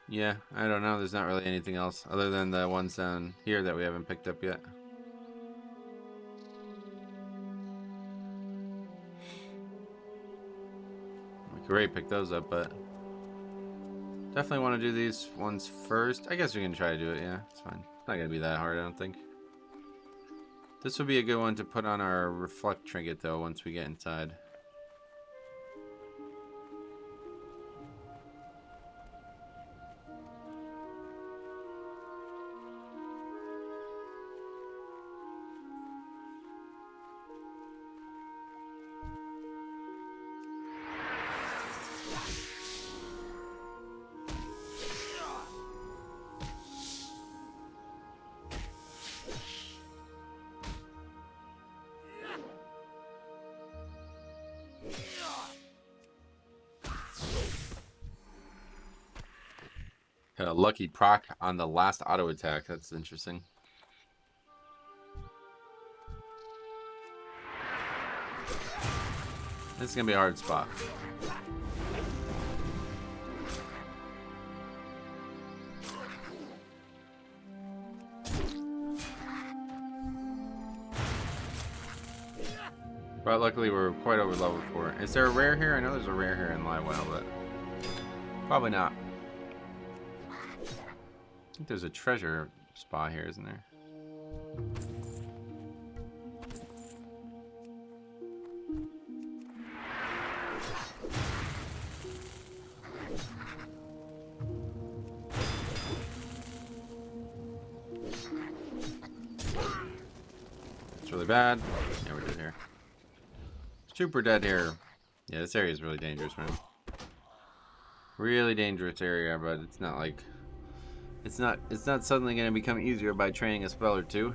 Speaker 1: yeah, I don't know. There's not really anything else other than the ones down here that we haven't picked up yet. We could already pick those up, but definitely want to do these ones first. I guess we can try to do it, yeah. It's fine. It's not going to be that hard, I don't think. This would be a good one to put on our reflect trinket, though, once we get inside. Got a lucky proc on the last auto attack. That's interesting. This is gonna be a hard spot. But luckily we're quite over level for it. Is there a rare here? I know there's a rare here in live WoW, but probably not. I think there's a treasure spot here, isn't there? It's really bad. Yeah, we're dead here. Super dead here. Yeah, this area is really dangerous, man. Really dangerous area, but it's not like it's not suddenly going to become easier by training a spell or two.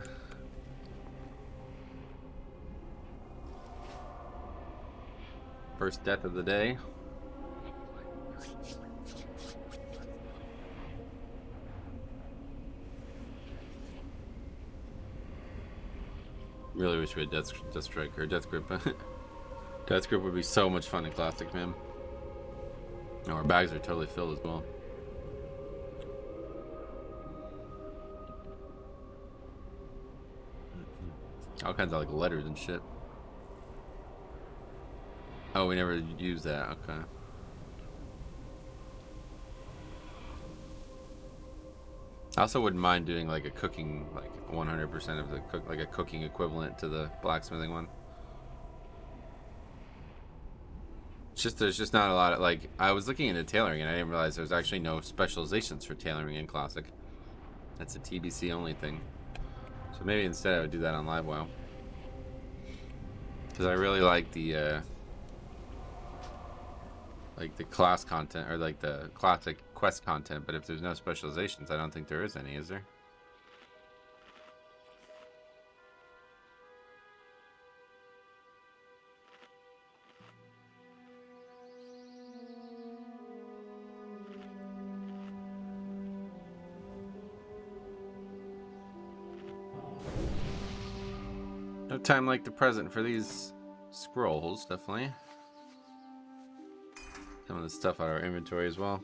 Speaker 1: First death of the day. Really wish we had Death Strike or Death Grip. Death Grip would be so much fun in Classic, man. Oh, our bags are totally filled as well. All kinds of like letters and shit. Oh, we never used that. Okay. I also wouldn't mind doing like a cooking, like 100% of the like a cooking equivalent to the blacksmithing one. It's just there's just not a lot of like I was looking into tailoring and I didn't realize there's actually no specializations for tailoring in Classic. That's a TBC only thing. So maybe instead I would do that on Live WoW. Because I really like the class content or like the Classic quest content, but if there's no specializations, I don't think there is any, is there? No time like the present for these scrolls, definitely. Some of the stuff out of our inventory as well.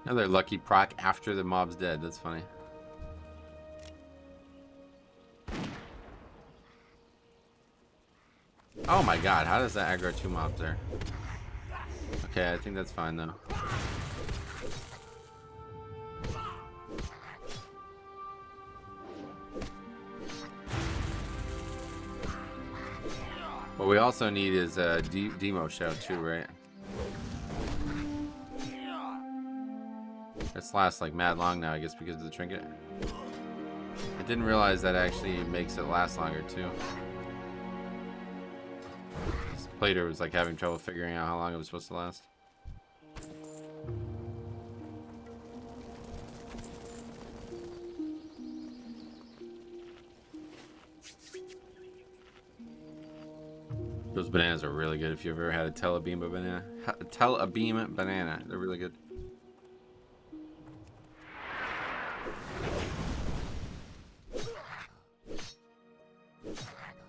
Speaker 1: Another lucky proc after the mob's dead. That's funny. Oh my god, how does that aggro two mobs there? Okay, I think that's fine though. What we also need is a demo show too, right? This lasts like mad long now, I guess, because of the trinket. I didn't realize that actually makes it last longer too. This plater was like having trouble figuring out how long it was supposed to last. Those bananas are really good. If you've ever had a Telebeam banana, Telebeam banana, they're really good.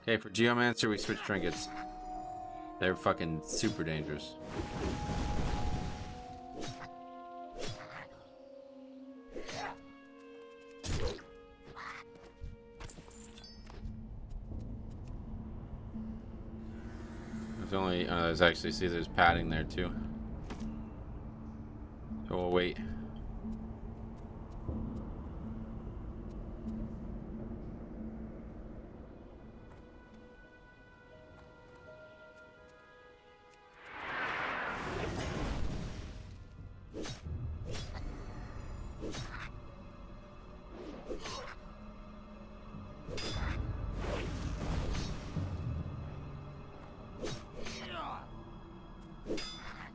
Speaker 1: Okay, for Geomancer, we switch trinkets. They're fucking super dangerous. There's only, there's actually, see, there's padding there too. So we'll wait.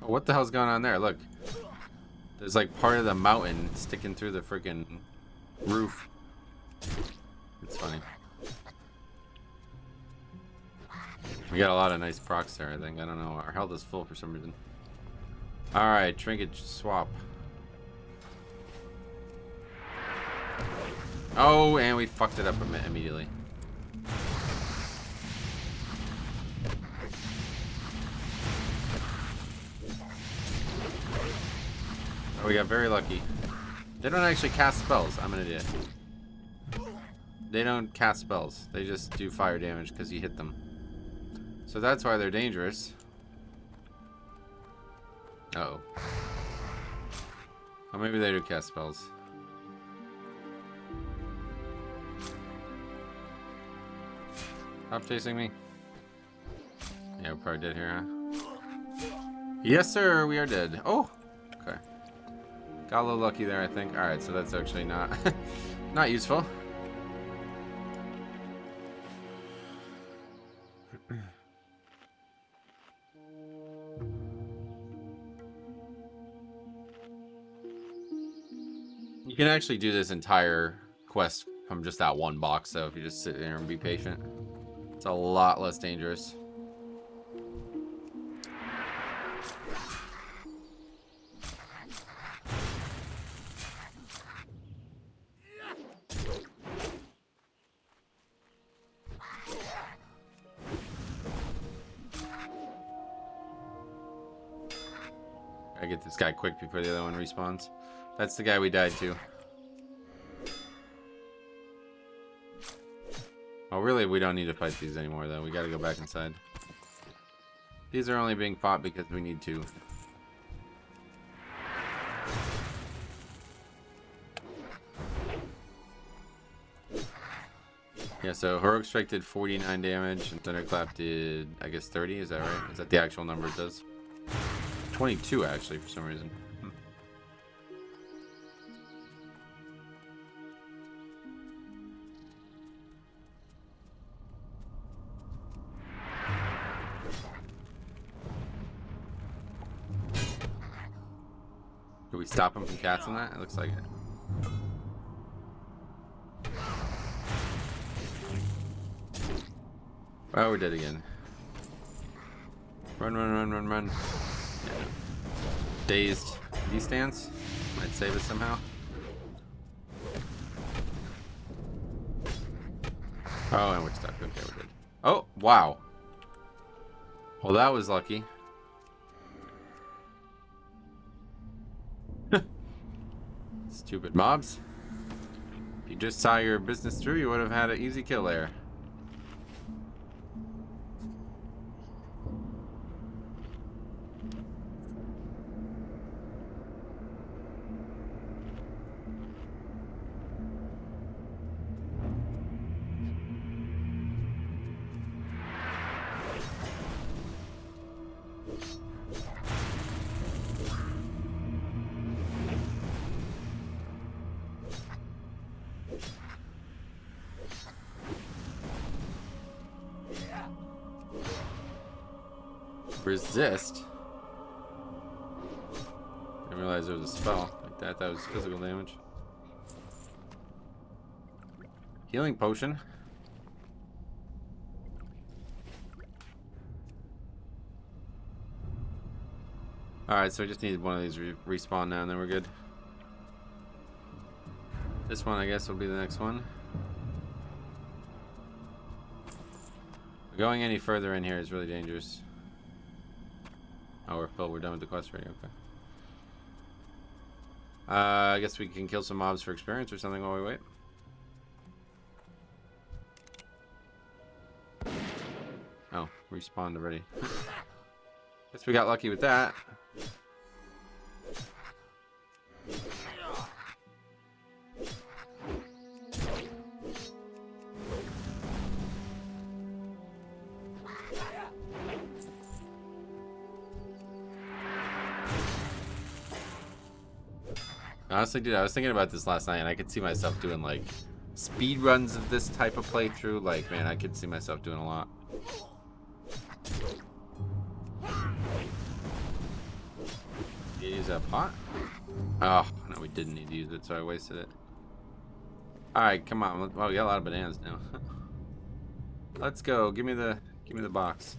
Speaker 1: What the hell's going on there? Look. There's like part of the mountain sticking through the freaking roof. It's funny. We got a lot of nice procs there, I think. I don't know. Our health is full for some reason. Alright, trinket swap. Oh, and we fucked it up immediately. Oh, we got very lucky. They don't actually cast spells. I'm an idiot. They don't cast spells. They just do fire damage because you hit them. So that's why they're dangerous. Uh-oh. Or maybe they do cast spells. Stop chasing me. Yeah, we're probably dead here, huh? Yes, sir, we are dead. Oh! Okay. Got a little lucky there, I think. Alright, so that's actually not not useful. You can actually do this entire quest from just that one box, though, if you just sit there and be patient. It's a lot less dangerous. I get this guy quick before the other one respawns. That's the guy we died to. Oh, really? We don't need to fight these anymore, though. We gotta go back inside. These are only being fought because we need to. Yeah, so Heroic Strike did 49 damage, and Thunderclap did, I guess, 30. Is that right? Is that the actual number it does? 22, actually, for some reason. Do we stop him from casting that? It looks like it. Oh, we're dead again. Run, run, run, run, run. Yeah. Dazed. D-stance? Might save us somehow. Oh, and we're stuck. Okay, we're good. Oh, wow. Well, that was lucky. Stupid mobs. If you just saw your business through, you would have had an easy kill there. Resist. I didn't realize there was a spell like that. That was physical damage. Healing potion. Alright, so we just need one of these respawn now and then we're good. This one, I guess, will be the next one. Going any further in here is really dangerous. Oh, we're full. We're done with the quest already. Okay. I guess we can kill some mobs for experience or something while we wait. Oh, respawned already. Guess we got lucky with that. Honestly, dude, I was thinking about this last night, and I could see myself doing, like, speed runs of this type of playthrough. Like, man, I could see myself doing a lot. Use that pot? Oh, no, we didn't need to use it, so I wasted it. Alright, come on. Oh, we got a lot of bananas now. Let's go. Give me the box.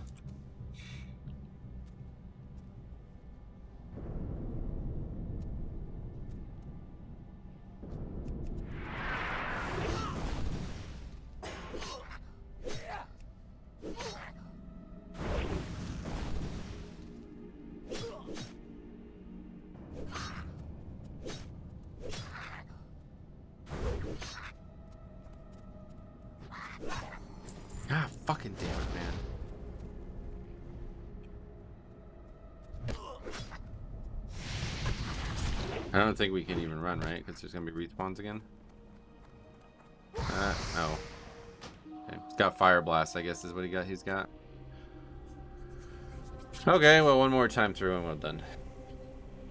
Speaker 1: Ah, fucking damn it, man. I don't think we can even run, right? Because there's gonna be respawns again. Oh. Okay. He's got fire blast, I guess is what he's got. Okay, well, one more time through and we're done.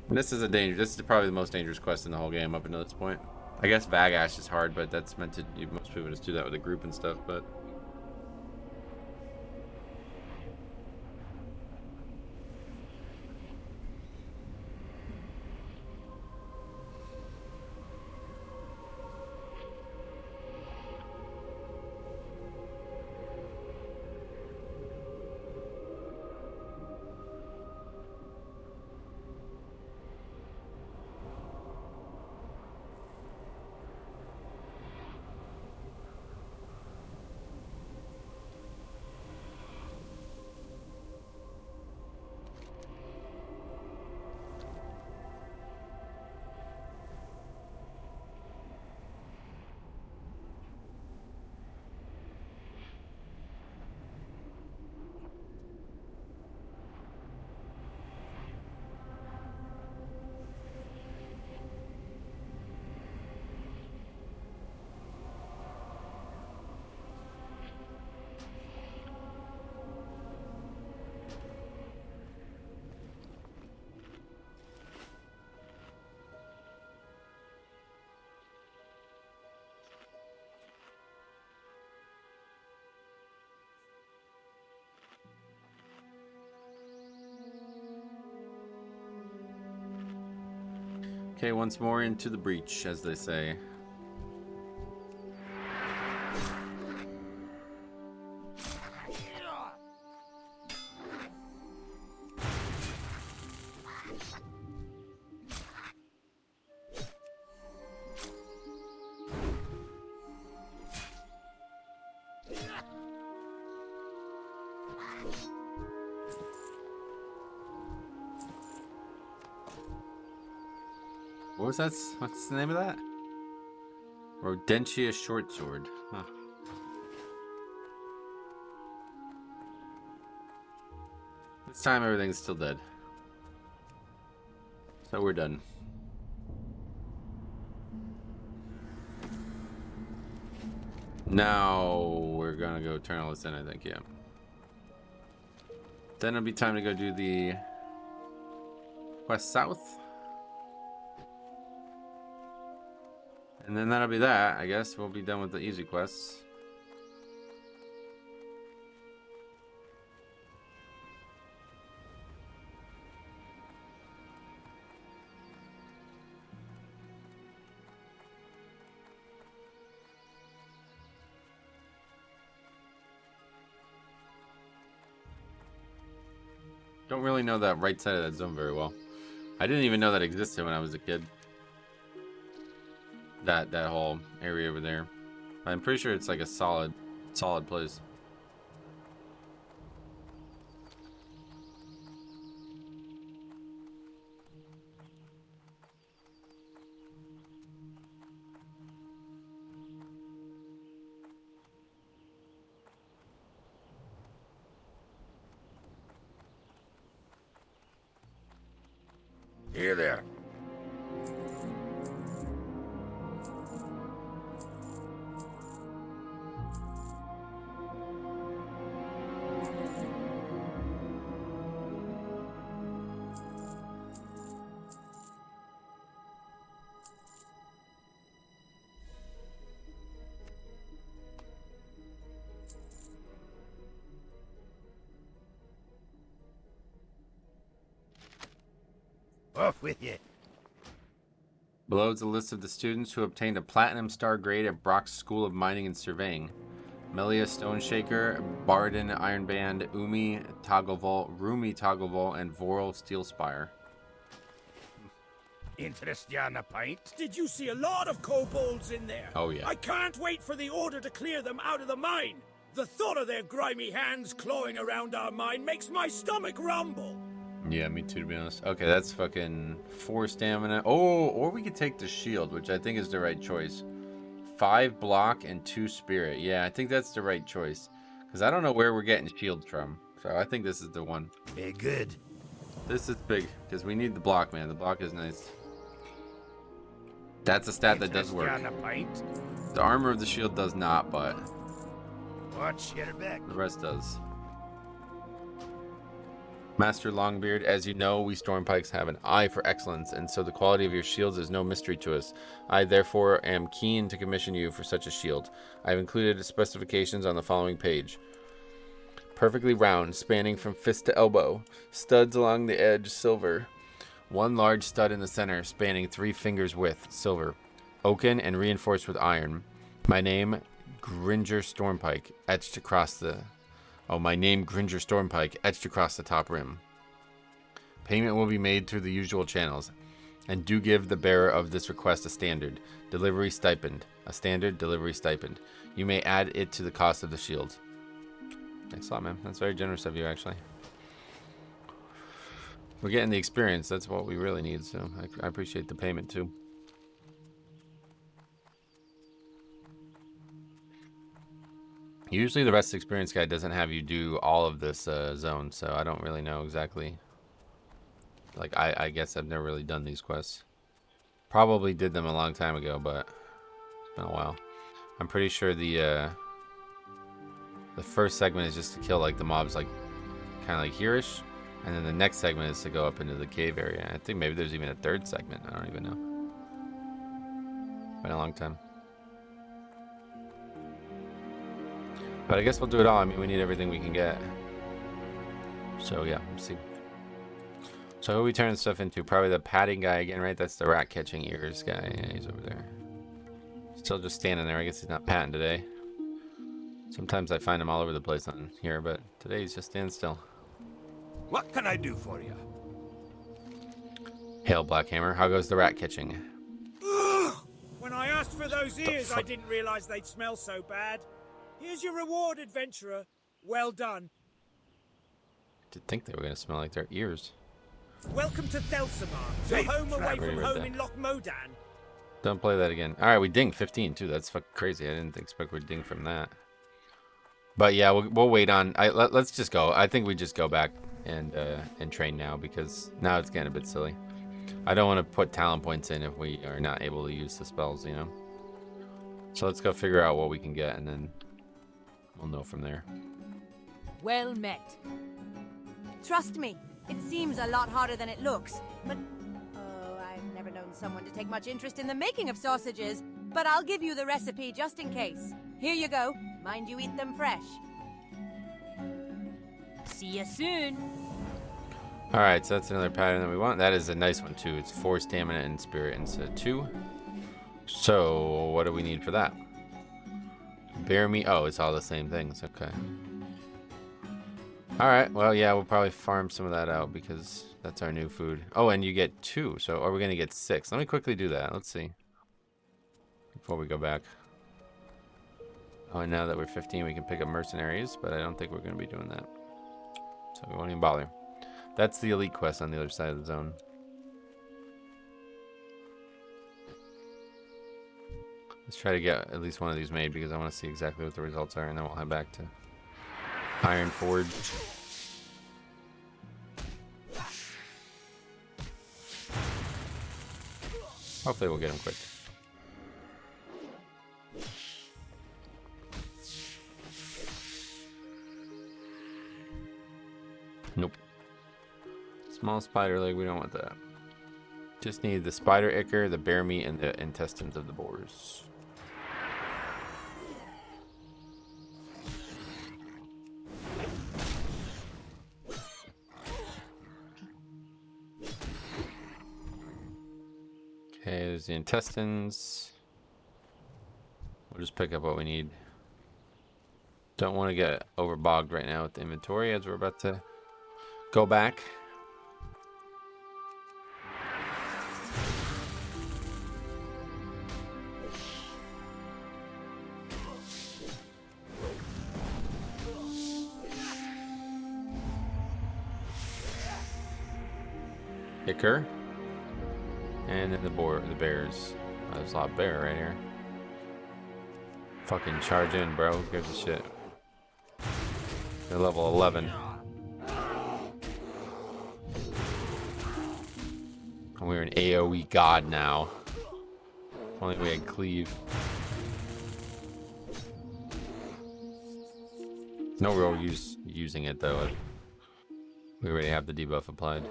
Speaker 1: And this is probably the most dangerous quest in the whole game up until this point. I guess Vagash is hard, but that's meant to, most people just do that with a group and stuff, but. Okay, once more into the breach, as they say. What was that? What's the name of that? Rodentia short sword. Huh. This time everything's still dead. So we're done. Now we're gonna go turn all this in, I think, yeah. Then it'll be time to go do the quest south. And then that'll be that, I guess. We'll be done with the easy quests. Don't really know that right side of that zone very well. I didn't even know that existed when I was a kid. That whole area over there. I'm pretty sure it's like a solid place.
Speaker 3: Here there. Off with you.
Speaker 1: Below is a list of the students who obtained a Platinum Star grade at Brock's School of Mining and Surveying. Melia Stoneshaker, Barden Ironband, Umi Togglevault, Rumi Togglevault, and Voral Steelspire.
Speaker 3: Interest you on a pint?
Speaker 2: Did you see a lot of kobolds in there?
Speaker 1: Oh, yeah.
Speaker 2: I can't wait for the order to clear them out of the mine. The thought of their grimy hands clawing around our mine makes my stomach rumble.
Speaker 1: Yeah, me too, to be honest. Okay, that's fucking 4 stamina. Oh, or we could take the shield, which I think is the right choice. 5 block and 2 spirit. Yeah, I think that's the right choice. Because I don't know where we're getting shields from. So I think this is the one.
Speaker 3: Very good.
Speaker 1: This is big, because we need the block, man. The block is nice. That's a stat that does work.
Speaker 3: On a pint?
Speaker 1: The armor of the shield does not, but
Speaker 3: Watch your back.
Speaker 1: the rest does. Master Longbeard, as you know, we Stormpikes have an eye for excellence, and so the quality of your shields is no mystery to us. I therefore am keen to commission you for such a shield. I have included specifications on the following page. Perfectly round, spanning from fist to elbow. Studs along the edge, silver. 1 large stud in the center, spanning 3 fingers width, silver. Oaken and reinforced with iron. My name, Gringer Stormpike, etched across the... Oh, my name, Gringer Stormpike, etched across the top rim. Payment will be made through the usual channels. And do give the bearer of this request a standard delivery stipend. A standard delivery stipend. You may add it to the cost of the shield. Thanks a lot, man. That's very generous of you, actually. We're getting the experience. That's what we really need, so I appreciate the payment, too. Usually the rest experience guide doesn't have you do all of this zone, so I don't really know exactly. Like, I guess I've never really done these quests. Probably did them a long time ago, but it's been a while. I'm pretty sure the first segment is just to kill, like, the mobs, like, kind of like here-ish. And then the next segment is to go up into the cave area. I think maybe there's even a 3rd segment. I don't even know. Been a long time. But I guess we'll do it all. I mean, we need everything we can get. So, yeah, let's see. So, who are we turning stuff into? Probably the padding guy again, right? That's the rat-catching ears guy. Yeah, he's over there. Still just standing there. I guess he's not patting today. Sometimes I find him all over the place on here, but today he's just standing still.
Speaker 3: What can I do for you?
Speaker 1: Hail, Blackhammer. How goes the rat-catching?
Speaker 2: When I asked for those ears, I didn't realize they'd smell so bad. Here's your reward, adventurer. Well done.
Speaker 1: Did think they were going to smell like their ears.
Speaker 2: Welcome to Thelsamar,
Speaker 3: Hey,
Speaker 2: your home away
Speaker 1: Already
Speaker 2: from
Speaker 1: read
Speaker 2: home
Speaker 1: that.
Speaker 2: in Loch Modan.
Speaker 1: Don't play that again. All right, we dinged 15 too. That's fucking crazy. I didn't expect we'd ding from that. But yeah, we'll wait on. Let's just go. I think we just go back and train now, because now it's getting a bit silly. I don't want to put talent points in if we are not able to use the spells, you know. So let's go figure out what we can get, and then we'll know from there.
Speaker 4: Well met. Trust me, it seems a lot harder than it looks, but... Oh, I've never known someone to take much interest in the making of sausages, but I'll give you the recipe just in case. Here you go. Mind you eat them fresh. See you soon.
Speaker 1: All right, so that's another pattern that we want. That is a nice one too. It's 4 stamina and spirit instead of 2. So what do we need for that? Bear meat. Oh, it's all the same things. Okay. All right. Well, yeah, we'll probably farm some of that out because that's our new food. Oh, and you get 2. So are we gonna get 6? Let me quickly do that. Let's see. Before we go back. Oh, and now that we're 15, we can pick up mercenaries, but I don't think we're gonna be doing that. So we won't even bother. That's the elite quest on the other side of the zone. Let's try to get at least one of these made because I want to see exactly what the results are, and then we'll head back to Iron Forge. Hopefully we'll get them quick. Nope. Small spider leg, we don't want that. Just need the spider ichor, the bear meat, and the intestines of the boars. Okay, there's the intestines. We'll just pick up what we need. Don't want to get overbogged right now with the inventory as we're about to go back. Hicker. And then the bears. Oh, there's a lot of bear right here. Fucking charge in, bro. Who gives a shit? They're level 11. And we're an AoE god now. If only we had cleave. No real use using it though. We already have the debuff applied.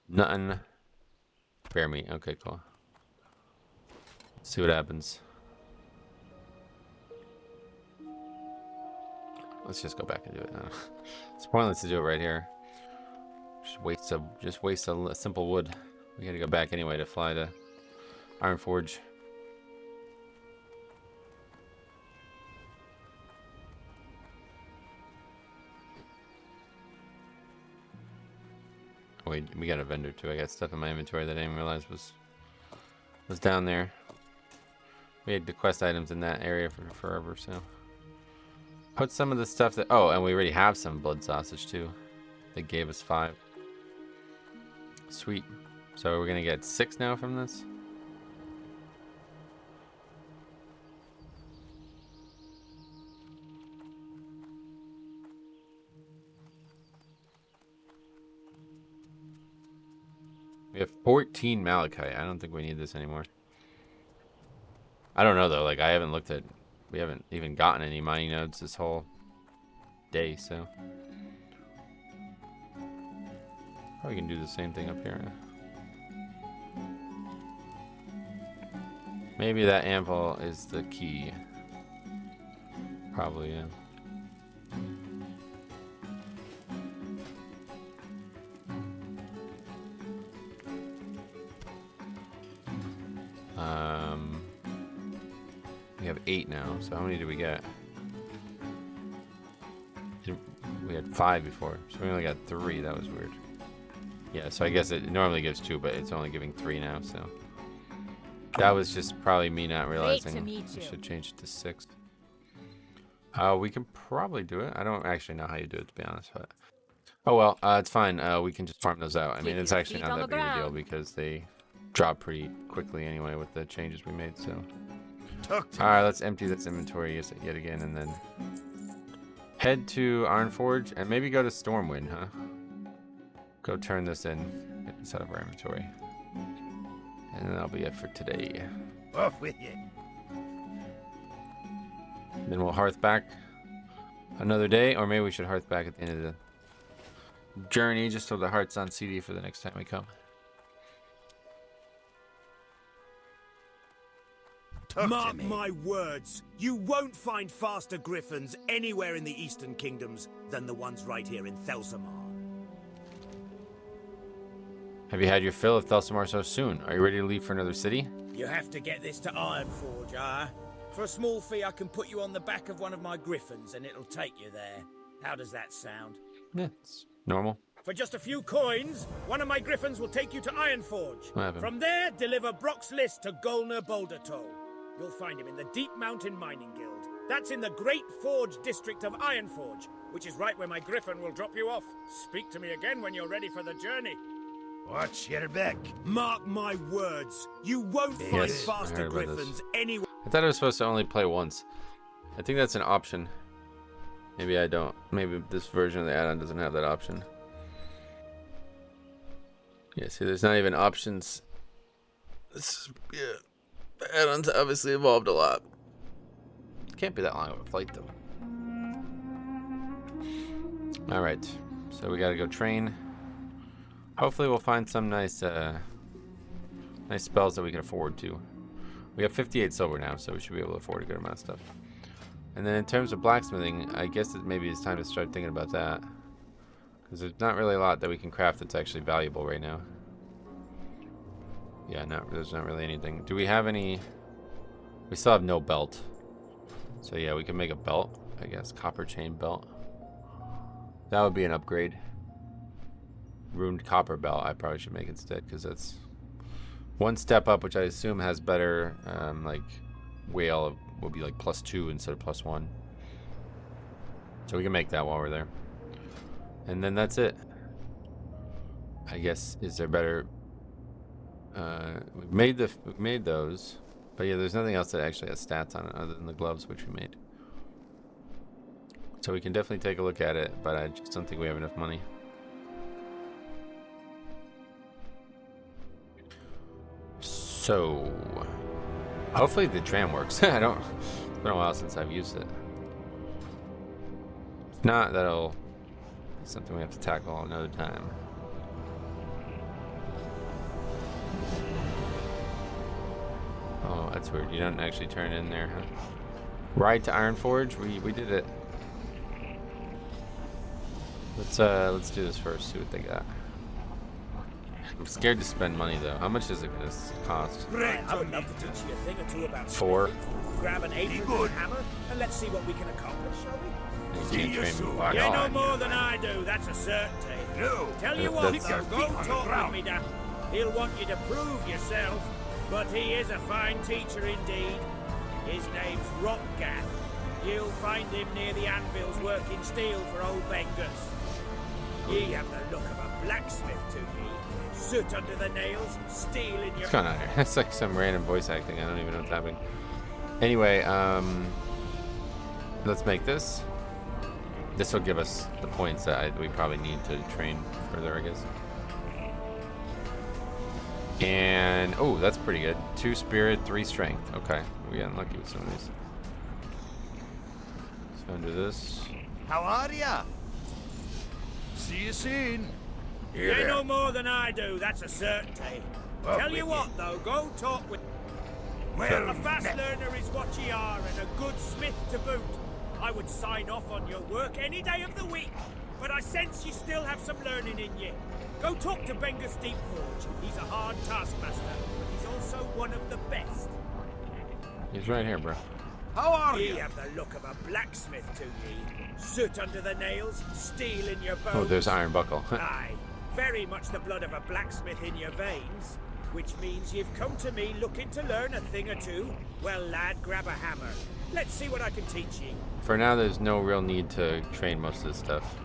Speaker 1: Nothing. Bear meat. Okay, cool. Let's see what happens. Let's just go back and do it now. It's pointless to do it right here. Just waste a simple wood. We gotta go back anyway to fly to Ironforge. Wait, we got a vendor too. I got stuff in my inventory that I didn't realize was down there. We had the quest items in that area for forever, so put some of the stuff that. Oh, and we already have some blood sausage too. They gave us 5. Sweet. So we're gonna get 6 now from this. We have 14 malachite. I don't think we need this anymore. I don't know though. Like I haven't looked at. We haven't even gotten any mining nodes this whole day, so probably can do the same thing up here. Maybe that anvil is the key. Probably, yeah. We have 8 now, so how many did we get? We had 5 before, so we only got 3. That was weird. Yeah, so I guess it normally gives 2, but it's only giving 3 now, so that was just probably me not realizing. We should change it to 6. We can probably do it. I don't actually know how you do it, to be honest, but oh well, it's fine. We can just farm those out. I mean, it's actually not that big of a deal because they drop pretty quickly anyway with the changes we made, so alright, let's empty this inventory yet again and then head to Ironforge and maybe go to Stormwind, huh? Go turn this in, get this out of our inventory. And then that'll be it for today.
Speaker 3: Off with you.
Speaker 1: Then we'll hearth back another day, or maybe we should hearth back at the end of the journey just so the heart's on CD for the next time we come.
Speaker 2: Mark my words, you won't find faster griffins anywhere in the Eastern Kingdoms than the ones right here in Thelsamar.
Speaker 1: Have you had your fill of Thelsamar so soon? Are you ready to leave for another city?
Speaker 2: You have to get this to Ironforge, ah? For a small fee, I can put you on the back of one of my griffins and it'll take you there. How does that sound?
Speaker 1: Yeah, it's normal.
Speaker 2: For just a few coins, one of my griffins will take you to Ironforge.
Speaker 1: What happened?
Speaker 2: From there, deliver Brock's list to Golner Bouldertoll. You'll find him in the Deep Mountain Mining Guild. That's in the Great Forge district of Ironforge, which is right where my griffin will drop you off. Speak to me again when you're ready for the journey.
Speaker 3: Watch your back.
Speaker 2: Mark my words, you won't find faster griffins anywhere.
Speaker 1: I thought I was supposed to only play once. I think that's an option. Maybe I don't. Maybe this version of the add-on doesn't have that option. Yeah, see, there's not even options. This is, yeah. The add-ons obviously evolved a lot. Can't be that long of a flight, though. Alright, so we gotta go train. Hopefully we'll find some nice nice spells that we can afford to. We have 58 silver now, so we should be able to afford a good amount of stuff. And then in terms of blacksmithing, I guess maybe it's time to start thinking about that. Because there's not really a lot that we can craft that's actually valuable right now. Yeah, there's not really anything. Do we have any? We still have no belt. So yeah, we can make a belt, I guess. Copper chain belt. That would be an upgrade. Ruined copper belt I probably should make instead, because that's one step up, which I assume has better, like, whale will be like +2 instead of +1. So we can make that while we're there. And then that's it. I guess, is there better... we've made those. But yeah, there's nothing else that actually has stats on it other than the gloves, which we made. So we can definitely take a look at it, but I just don't think we have enough money. So, hopefully the tram works. It's been a while since I've used it. If not, that'll be something we have to tackle another time. Oh, that's weird. You don't actually turn in there, huh? Ride to Ironforge? We did it. Let's do this first, see what they got. I'm scared to spend money though. How much is it gonna cost?
Speaker 2: I would love to teach you a thing or two about
Speaker 1: 4.
Speaker 2: smithing. Grab an apron and a hammer, and let's see what we can accomplish, shall we?
Speaker 1: You can't train me. Wow.
Speaker 2: You know more than I do, that's a certainty.
Speaker 3: No.
Speaker 2: Tell you what, though, go talk with me, Dan. He'll want you to prove yourself, but he is a fine teacher indeed. His name's Rockgath. You'll find him near the anvils working steel for old Bengus. Ye have the look of a blacksmith to me. Soot under the nails, steel in your...
Speaker 1: What's going on here? It's like some random voice acting. I don't even know what's happening. Anyway, let's make this. This will give us the points that we probably need to train further, I guess. And, oh, that's pretty good. 2 spirit, 3 strength. Okay, we got unlucky with some of these. So under this.
Speaker 3: How are ya? See you soon.
Speaker 2: You know more than I do, that's a certainty. Tell you what, though, go talk with...
Speaker 3: Well,
Speaker 2: a fast learner is what ye are, and a good smith to boot. I would sign off on your work any day of the week, but I sense you still have some learning in you. Go talk to Bengus Deepforge. He's a hard taskmaster, but he's also one of the best.
Speaker 1: He's right here, bro.
Speaker 3: how are
Speaker 2: Ye
Speaker 3: you?
Speaker 2: have the look of a blacksmith to ye. Soot under the nails, steel in your bones.
Speaker 1: Oh, there's Iron Buckle.
Speaker 2: Aye, very much the blood of a blacksmith in your veins. Which means you've come to me looking to learn a thing or two. Well, lad, grab a hammer. Let's see what I can teach ye.
Speaker 1: For now, there's no real need to train most of this stuff.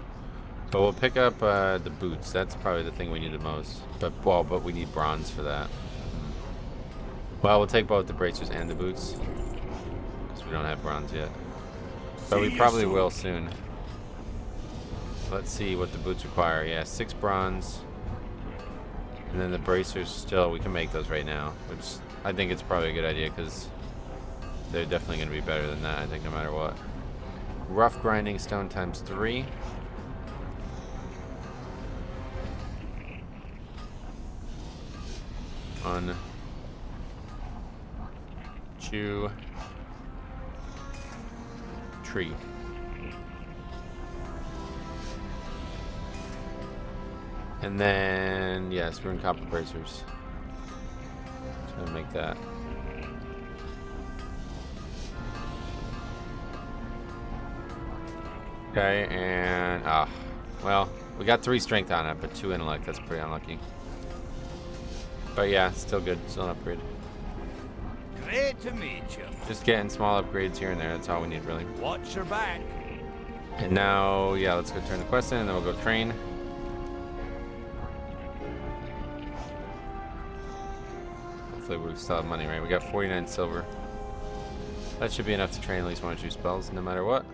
Speaker 1: But we'll pick up the boots. That's probably the thing we need the most. But we need bronze for that. Well, we'll take both the bracers and the boots. Because we don't have bronze yet. But we probably will soon. Let's see what the boots require. Yeah, 6 bronze. And then the bracers still, we can make those right now. Which I think it's probably a good idea because they're definitely going to be better than that, I think, no matter what. Rough grinding stone times 3. On 2 tree. And then, yes, we're in copper bracers. Just gonna make that. Okay, and, well, we got 3 strength on it, but 2 intellect. That's pretty unlucky. But yeah, still good. Still an upgrade.
Speaker 3: Great to meet you.
Speaker 1: Just getting small upgrades here and there. That's all we need, really.
Speaker 3: Watch your back.
Speaker 1: And now, yeah, let's go turn the quest in, and then we'll go train. Hopefully we still have money, right? We got 49 silver. That should be enough to train at least 1 or 2 spells, no matter what.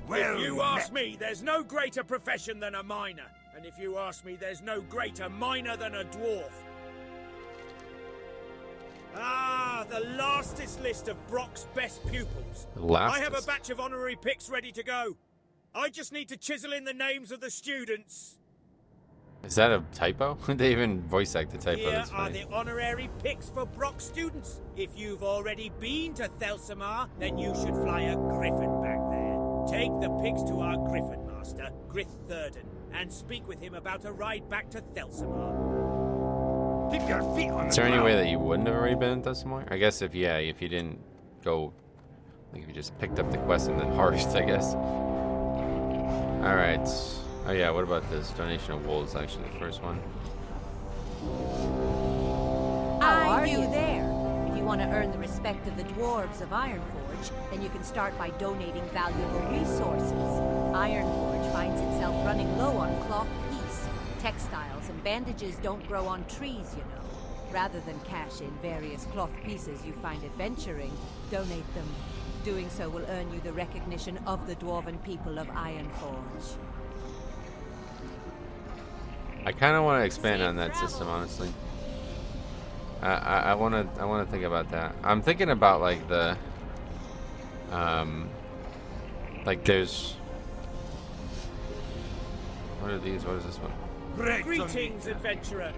Speaker 3: Well,
Speaker 2: If you ask me, there's no greater profession than a miner. And if you ask me, there's no greater miner than a dwarf. Ah, the lastest list of Brock's best pupils.
Speaker 1: The
Speaker 2: I have a
Speaker 1: lastest?
Speaker 2: batch of honorary picks ready to go. I just need to chisel in the names of the students.
Speaker 1: Is that a typo? They even voice act the typo.
Speaker 2: Here
Speaker 1: That's
Speaker 2: are
Speaker 1: funny.
Speaker 2: the honorary picks for Brock students. If you've already been to Thelsamar, then you should fly a griffin back there. Take the pigs to our griffin master, Grith Thurden, and speak with him about a ride back to Thelsamar.
Speaker 3: Keep your feet on
Speaker 1: Is
Speaker 3: the
Speaker 1: there any way
Speaker 3: ground.
Speaker 1: that you wouldn't have already been at Dustin? I guess if you didn't go, like if you just picked up the quest and then harvest, I guess. All right. Oh yeah. What about this donation of wool? Is actually the first one.
Speaker 4: How
Speaker 6: are
Speaker 4: are you
Speaker 6: you?
Speaker 4: there? If you want to earn the respect of the dwarves of Ironforge, then you can start by donating valuable resources. Ironforge finds itself running low on cloth piece. Textiles and bandages don't grow on trees, you know. Rather than cash in various cloth pieces you find adventuring, donate them. Doing so will earn you the recognition of the dwarven people of Ironforge.
Speaker 1: I kind of want to expand on that system, honestly. I want to think about that. I'm thinking about like the like there's what are these? What is this one?
Speaker 2: Greetings, adventurer.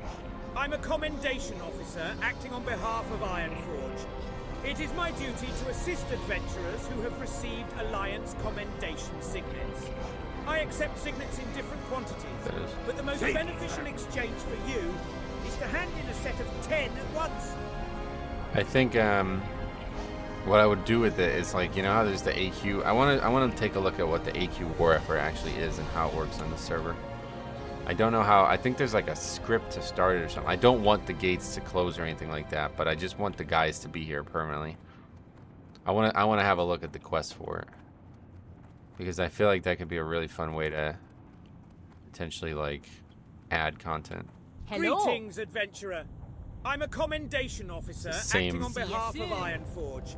Speaker 2: I'm a commendation officer acting on behalf of Ironforge. It is my duty to assist adventurers who have received Alliance commendation signets. I accept signets in different quantities,
Speaker 1: That is.
Speaker 2: but the most beneficial exchange for you is to hand in a set of 10 at once.
Speaker 1: I think what I would do with it is like, you know how there's the AQ. I want to take a look at what the AQ war effort actually is and how it works on the server. I don't know how. I think there's like a script to start it or something. I don't want the gates to close or anything like that, but I just want the guys to be here permanently. I want to have a look at the quest for it, because I feel like that could be a really fun way to potentially like add content.
Speaker 6: Hello.
Speaker 2: Greetings, adventurer. I'm a commendation officer
Speaker 1: It's the same-
Speaker 2: acting on behalf
Speaker 6: Yes,
Speaker 2: of
Speaker 6: sir.
Speaker 2: Ironforge.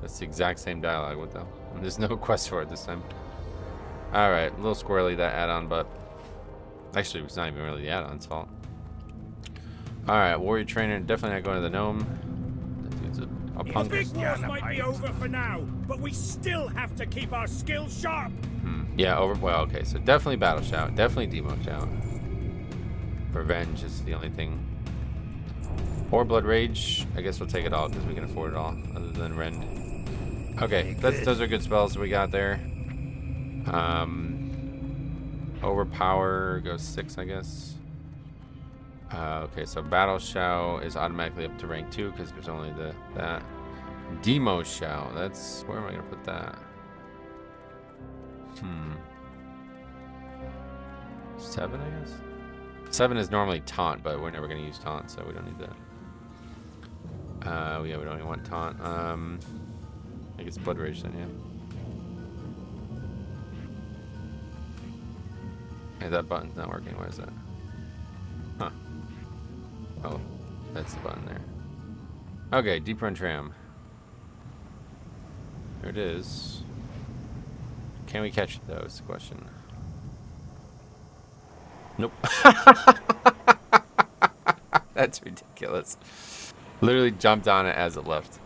Speaker 1: That's the exact same dialogue with them. And there's no quest for it this time. All right, a little squirrely that add-on, but actually it's not even really the add-on's fault. All right, warrior trainer, definitely not going to the gnome. That dude's a
Speaker 2: The
Speaker 1: punk.
Speaker 2: big wars might be over for now, but we still have to keep our skills sharp.
Speaker 1: Yeah, over. Well, okay, so definitely battle shout, definitely demo shout. Revenge is the only thing. Or blood rage. I guess we'll take it all because we can afford it all, other than rend. Okay, those are good spells we got there. Overpower goes 6, I guess. Okay, so battle shout is automatically up to rank 2 because there's only that. Demo shout. That's where am I gonna put that? 7, I guess. 7 is normally taunt, but we're never gonna use taunt, so we don't need that. Yeah, we don't even want taunt. I think it's blood rage then, yeah. Hey, that button's not working. Why is that? Huh. Oh, that's the button there. Okay, deep run tram. There it is. Can we catch it though? Is the question. Nope. That's ridiculous. Literally jumped on it as it left.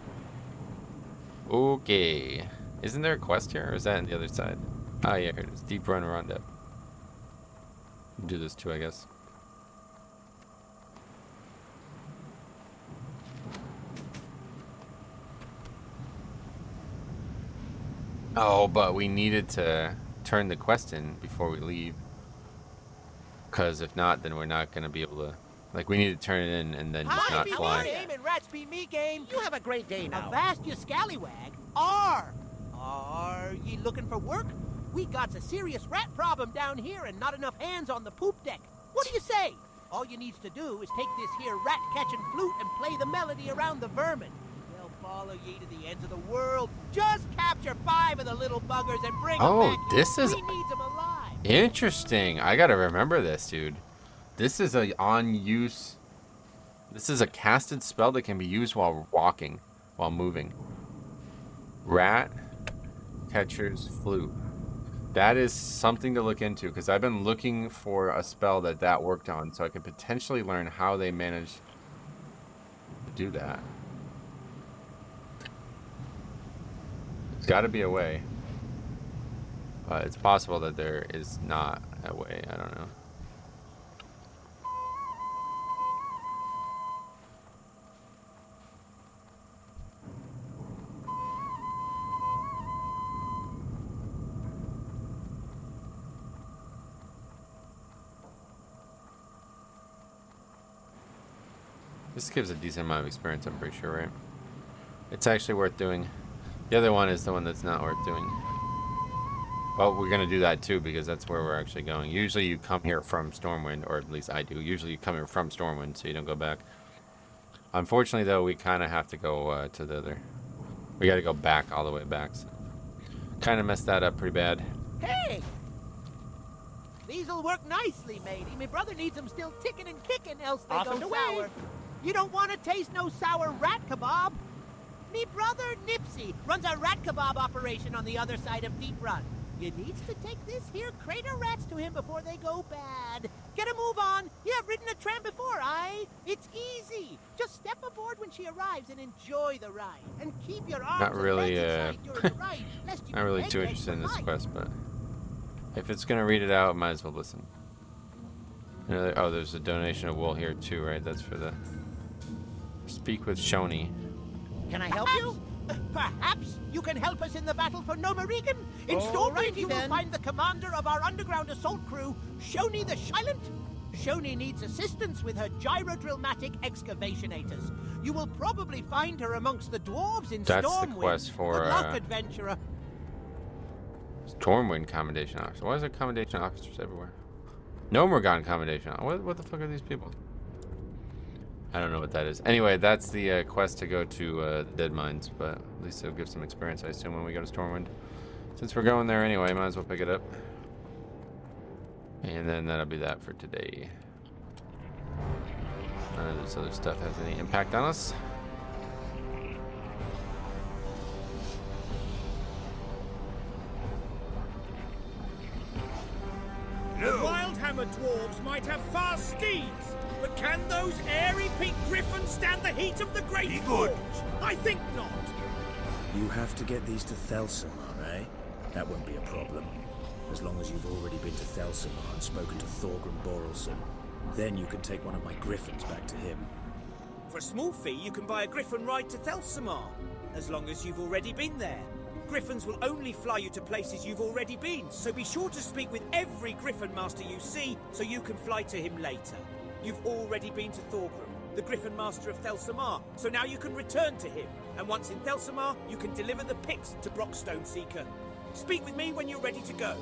Speaker 1: Okay. Isn't there a quest here, or is that on the other side? Ah, yeah, here it is. Deep run roundup. Do this too, I guess. Oh, but we needed to turn the quest in before we leave. Because if not, then we're not going to be able to... Like, we need to turn it in and then just
Speaker 5: Hi,
Speaker 1: not
Speaker 5: be
Speaker 1: fly.
Speaker 5: me game and rats be me game.
Speaker 3: You have a great day now.
Speaker 5: Avast you scallywag. Are ye looking for work? We got a serious rat problem down here and not enough hands on the poop deck. What do you say? All you needs to do is take this here rat-catching flute and play the melody around the vermin. They'll follow ye to the ends of the world. Just capture 5 of the little buggers and bring them
Speaker 1: Oh,
Speaker 5: back.
Speaker 1: this is-
Speaker 5: We needs them alive.
Speaker 1: Interesting. I got to remember this, dude. This is a on-use... This is a casted spell that can be used while walking, while moving. Rat, catcher's flute. That is something to look into, because I've been looking for a spell that worked on, so I could potentially learn how they managed to do that. There's got to be a way. But it's possible that there is not a way. I don't know. This gives a decent amount of experience, I'm pretty sure, right? It's actually worth doing. The other one is the one that's not worth doing. Well, we're going to do that too, because that's where we're actually going. Usually you come here from Stormwind, or at least I do. Usually you come here from Stormwind, so you don't go back. Unfortunately, though, we kind of have to go to the other... We got to go back, all the way back. So. Kind of messed that up pretty bad.
Speaker 5: Hey! These'll work nicely, matey. My brother needs them still ticking and kicking, else they
Speaker 2: Off
Speaker 5: go
Speaker 2: and
Speaker 5: sour.
Speaker 2: away.
Speaker 5: You don't want to taste no sour rat kebab? Me brother Nipsey runs a rat kebab operation on the other side of Deep Run. You needs to take this here crate of rats to him before they go bad. Get a move on. You have ridden a tram before, aye? It's easy. Just step aboard when she arrives and enjoy the ride. And keep your arms
Speaker 1: Not really,
Speaker 5: and legs inside during the ride, lest you
Speaker 1: Not really
Speaker 5: leg
Speaker 1: too
Speaker 5: break
Speaker 1: interested in
Speaker 5: for
Speaker 1: this
Speaker 5: life.
Speaker 1: quest, but... If it's going to read it out, might as well listen. Oh, there's a donation of wool here too, right? That's for the... Speak with Shoni.
Speaker 5: Can I help you? Perhaps you can help us in the battle for Nomarigan? In Stormwind, you will find the commander of our underground assault crew, Shoni the Silent. Shoni needs assistance with her gyrodrillmatic excavationators. You will probably find her amongst the dwarves in
Speaker 1: That's
Speaker 5: Stormwind.
Speaker 1: the quest for,
Speaker 5: Good luck, adventurer.
Speaker 1: Stormwind Commendation Officer. Why is there Commendation Officers everywhere? Nomergon Commendation. What the fuck are these people? I don't know what that is. Anyway, that's the quest to go to Dead Mines, but at least it'll give some experience, I assume, when we go to Stormwind. Since we're going there anyway, might as well pick it up. And then that'll be that for today. None of this other stuff has any impact on us.
Speaker 2: The Wildhammer dwarves might have fast steeds, but can those airy pink griffins stand the heat of the Great Forge? I think not.
Speaker 7: You have to get these to Thelsamar, eh? That won't be a problem. As long as you've already been to Thelsamar and spoken to Thorgrim Borrelson. Then you can take one of my griffins back to him.
Speaker 2: For a small fee, you can buy a griffin ride to Thelsamar, as long as you've already been there. Griffins will only fly you to places you've already been, so be sure to speak with every griffin master you see, so you can fly to him later. You've already been to Thorgrim, the griffin master of Thelsamar, so now you can return to him. And once in Thelsamar, you can deliver the picks to Brockstone Seeker. Speak with me when you're ready to go.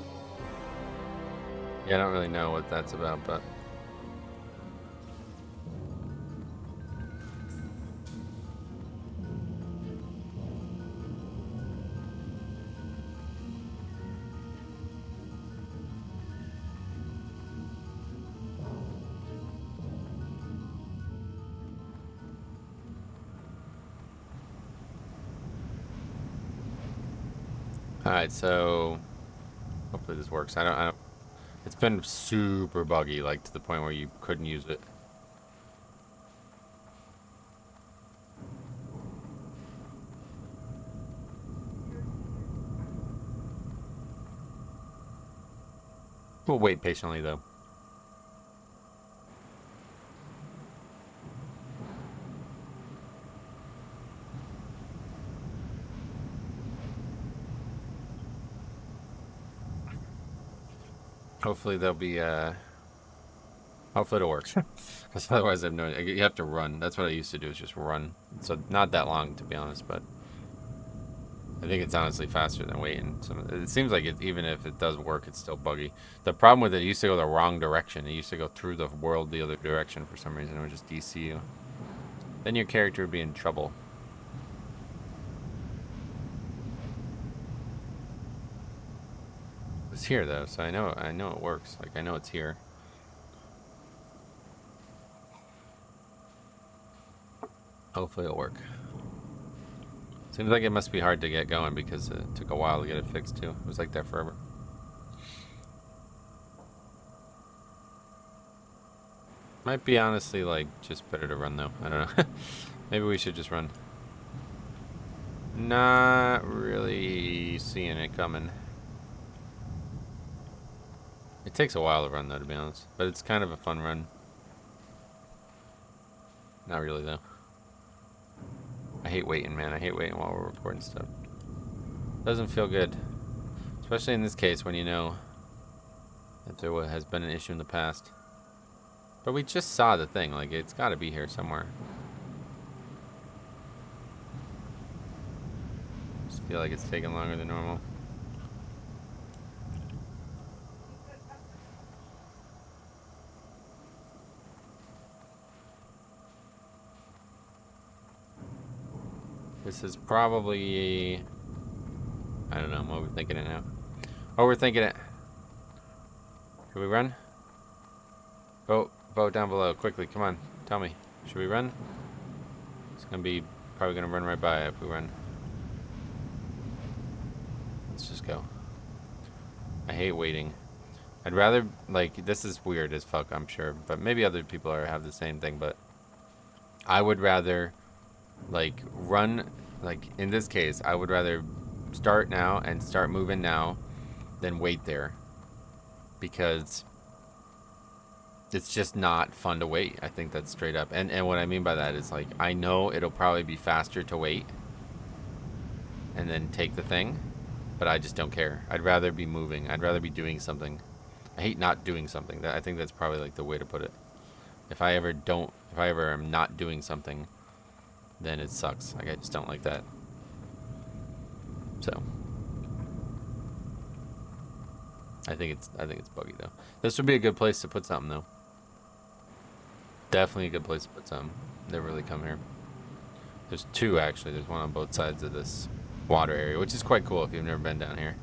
Speaker 1: Yeah, I don't really know what that's about, but... Alright, so hopefully this works. I don't it's been super buggy, like to the point where you couldn't use it. We'll wait patiently though. Hopefully there'll be, hopefully it'll work. Because otherwise I have no, you have to run. That's what I used to do, is just run. So not that long, to be honest, but I think it's honestly faster than waiting. It seems like even if it does work, it's still buggy. The problem with it used to go the wrong direction. It used to go through the world the other direction for some reason. It would just DC you. Then your character would be in trouble. It's here though, so I know it works. Like I know it's here. Hopefully it'll work. Seems like it must be hard to get going because it took a while to get it fixed too. It was like that forever. Might be honestly like just better to run though. I don't know. Maybe we should just run. Not really seeing it coming. It takes a while to run though, to be honest. But it's kind of a fun run. Not really though. I hate waiting, man. I hate waiting while we're recording stuff. Doesn't feel good. Especially in this case when you know that there has been an issue in the past. But we just saw the thing. Like, it's got to be here somewhere. feel like it's taking longer than normal. This is probably... I don't know, I'm overthinking it now. Overthinking it. Should we run? Vote down below, quickly, come on. Tell me. Should we run? It's gonna be... probably gonna run right by it if we run. Let's just go. I hate waiting. I'd rather, like, this is weird as fuck, I'm sure, but maybe other people have the same thing, but I would rather, like, run, like, in this case, I would rather start now and start moving now than wait there, because it's just not fun to wait. I think that's straight up. And what I mean by that is, like, I know it'll probably be faster to wait and then take the thing, but I just don't care. I'd rather be moving. I'd rather be doing something. I hate not doing something. I think that's probably, like, the way to put it. If I ever am not doing something, then it sucks. Like, I just don't like that. So I think it's buggy though. This would be a good place to put something though. Definitely a good place to put something. Never really come here. There's two actually. There's one on both sides of this water area, which is quite cool if you've never been down here.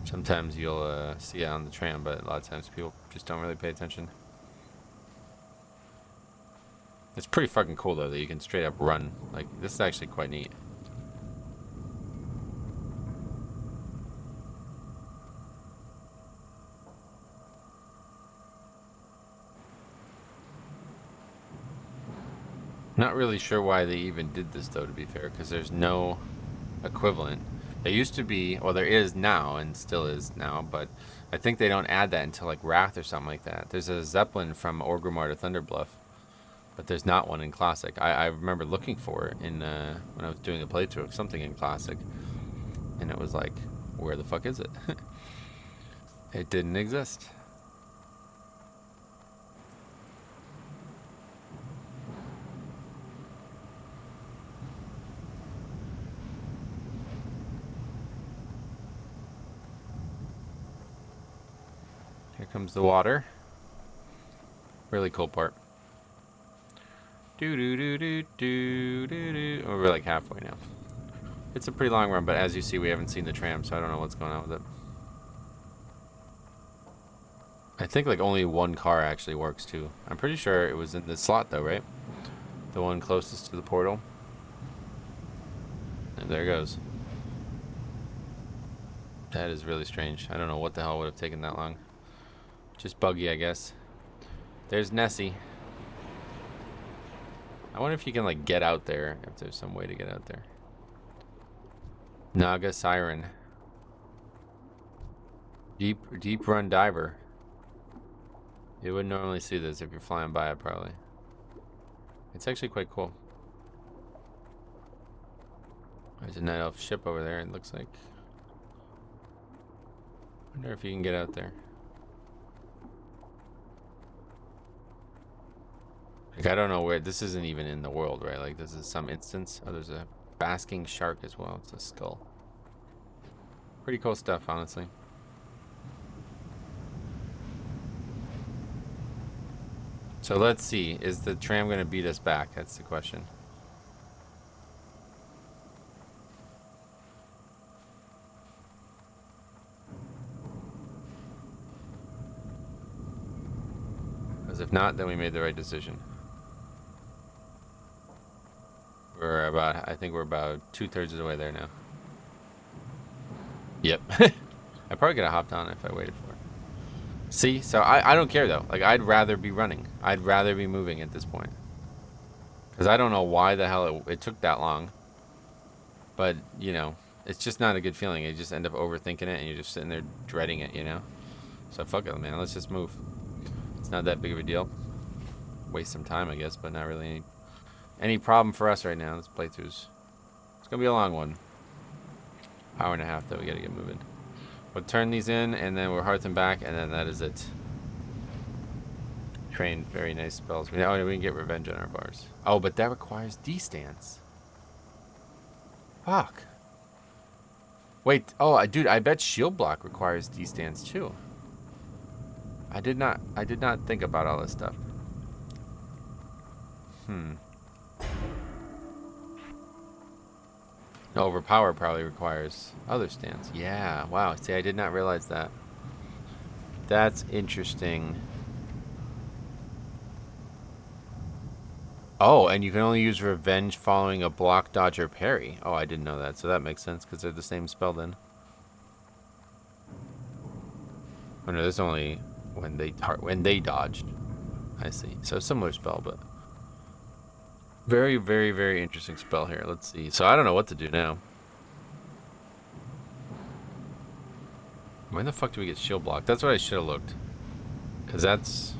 Speaker 1: Sometimes you'll see it on the tram, but a lot of times people just don't really pay attention. It's pretty fucking cool though that you can straight up run. Like, this is actually quite neat. Not really sure why they even did this though, to be fair, because there's no equivalent. There used to be, well, there is now and still is now, but I think they don't add that until like Wrath or something like that. There's a Zeppelin from Orgrimmar to Thunderbluff, but there's not one in Classic. I remember looking for it in when I was doing a playthrough of something in Classic, and it was like, where the fuck is it? It didn't exist. Here comes the water. Really cool part. We're like halfway now. It's a pretty long run, but as you see, we haven't seen the tram, so I don't know what's going on with it. I think like only one car actually works too. I'm pretty sure it was in this slot though, right? The one closest to the portal. And there it goes. That is really strange. I don't know what the hell would have taken that long. Just buggy, I guess. There's Nessie. I wonder if you can like get out there, if there's some way to get out there. Naga Siren. Deep run diver. You wouldn't normally see this if you're flying by it, probably. It's actually quite cool. There's a night elf ship over there, it looks like. Wonder if you can get out there. Like, I don't know where, this isn't even in the world, right? Like, this is some instance. Oh, there's a basking shark as well. It's a skull. Pretty cool stuff, honestly. So let's see. Is the tram going to beat us back? That's the question. Because if not, then we made the right decision. We're about, I think we're about 2/3 of the way there now. Yep. I probably could have hopped on if I waited for it. See, so I don't care though. Like, I'd rather be running. I'd rather be moving at this point. Because I don't know why the hell it took that long. But, you know, it's just not a good feeling. You just end up overthinking it and you're just sitting there dreading it, you know? So fuck it, man. Let's just move. It's not that big of a deal. Waste some time, I guess, but not really any problem for us right now. This playthrough's, it's gonna be a long one. Hour and a half though, we gotta get moving. We'll turn these in and then we'll hearth them back and then that is it. Train very nice spells. We can get revenge on our bars. Oh, but that requires D-stance. Fuck. Wait, oh, dude, I bet shield block requires D-stance too. I did not think about all this stuff. Overpower probably requires other stance. Yeah, wow. See, I did not realize that. That's interesting. Oh, and you can only use Revenge following a block, dodge, or parry. Oh, I didn't know that. So that makes sense because they're the same spell then. Oh no, there's only when they dodged. I see. So similar spell, but very, very, very interesting spell here. Let's see. So I don't know what to do now. When the fuck do we get shield block? That's what I should have looked. Because that's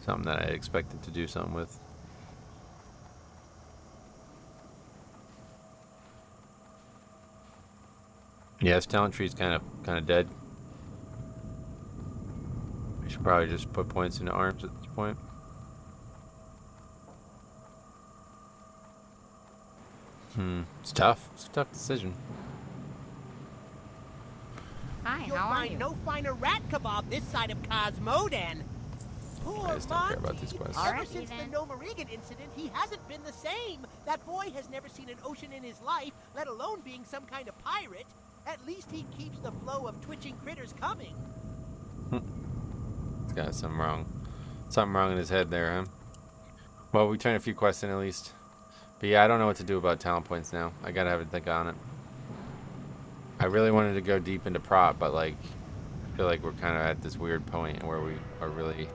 Speaker 1: something that I expected to do something with. Yeah, this talent tree's kind of dead. I should probably just put points into arms at this point. It's tough. It's a tough decision.
Speaker 6: Hi,
Speaker 5: You'll
Speaker 6: how are
Speaker 5: find
Speaker 6: you?
Speaker 5: no finer rat kebab this side of Cosmodan. Poor
Speaker 1: I just don't care about
Speaker 5: Monty.
Speaker 1: these quests.
Speaker 5: Ever
Speaker 6: Alright,
Speaker 5: since the
Speaker 6: then.
Speaker 5: Nomarigan incident, he hasn't been the same. That boy has never seen an ocean in his life, let alone being some kind of pirate. At least he keeps the flow of twitching critters coming.
Speaker 1: He's got something wrong. Something wrong in his head there, huh? Well, we turned a few quests in at least. But yeah, I don't know what to do about talent points now. I gotta have a think on it. I really wanted to go deep into prop, but like, I feel like we're kind of at this weird point where we are really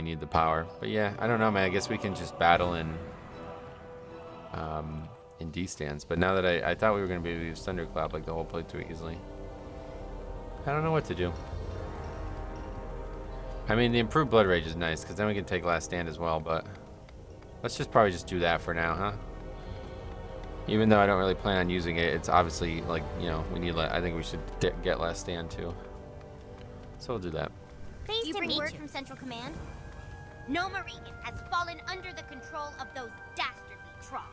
Speaker 1: need the power. But yeah, I don't know, man. I guess we can just battle in D-stance. But now that I thought we were gonna be able to use Thunderclap like the whole playthrough easily. I don't know what to do. I mean, the improved Blood Rage is nice because then we can take Last Stand as well. But let's probably just do that for now, huh? Even though I don't really plan on using it, it's obviously like, you know, we need. I think we should get Last Stand too. So we'll do that.
Speaker 8: Please bring word from Central Command. Nomarigan has fallen under the control of those dastardly trolls.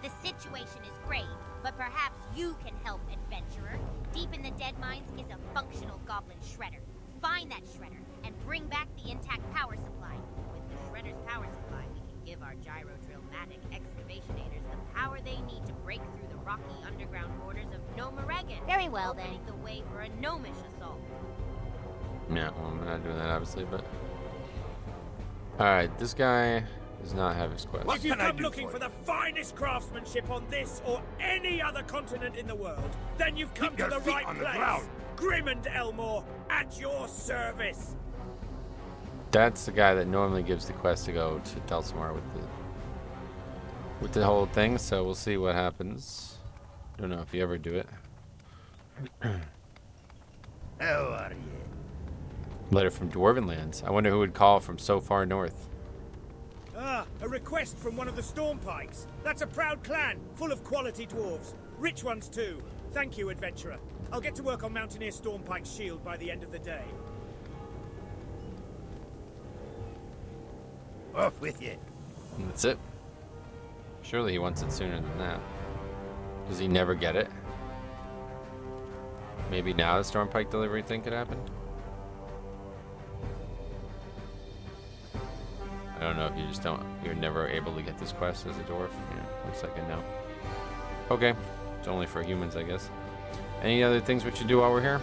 Speaker 8: The situation is grave, but perhaps you can help, adventurer. Deep in the Dead Mines is a functional goblin shredder. Find that shredder and bring back the intact power supply. With the shredder's power supply, we can give our gyro-drill-matic excavationators the power they need to break through the rocky underground borders of Nomarigan.
Speaker 6: Very well, then.
Speaker 8: Opening the way for a gnomish assault.
Speaker 1: Yeah, well, I'm not doing that obviously, but alright, this guy does not have his quest.
Speaker 2: If you come looking for the finest craftsmanship on this or any other continent in the world, then you've come to the right place. Grim and Elmore, at your service.
Speaker 1: That's the guy that normally gives the quest to go to Telsmar with the whole thing, so we'll see what happens. Don't know if you ever do it.
Speaker 3: How are you?
Speaker 1: Letter from Dwarven lands. I wonder who would call from so far north.
Speaker 2: Ah, a request from one of the Stormpikes. That's a proud clan, full of quality dwarves. Rich ones too. Thank you, adventurer. I'll get to work on Mountaineer Stormpike's shield by the end of the day.
Speaker 3: Off with you.
Speaker 1: And that's it. Surely he wants it sooner than that. Does he never get it? Maybe now the Stormpike delivery thing could happen? I don't know if you just don't, you're never able to get this quest as a dwarf. Yeah, looks like a no. Okay, it's only for humans, I guess. Any other things we should do while we're here?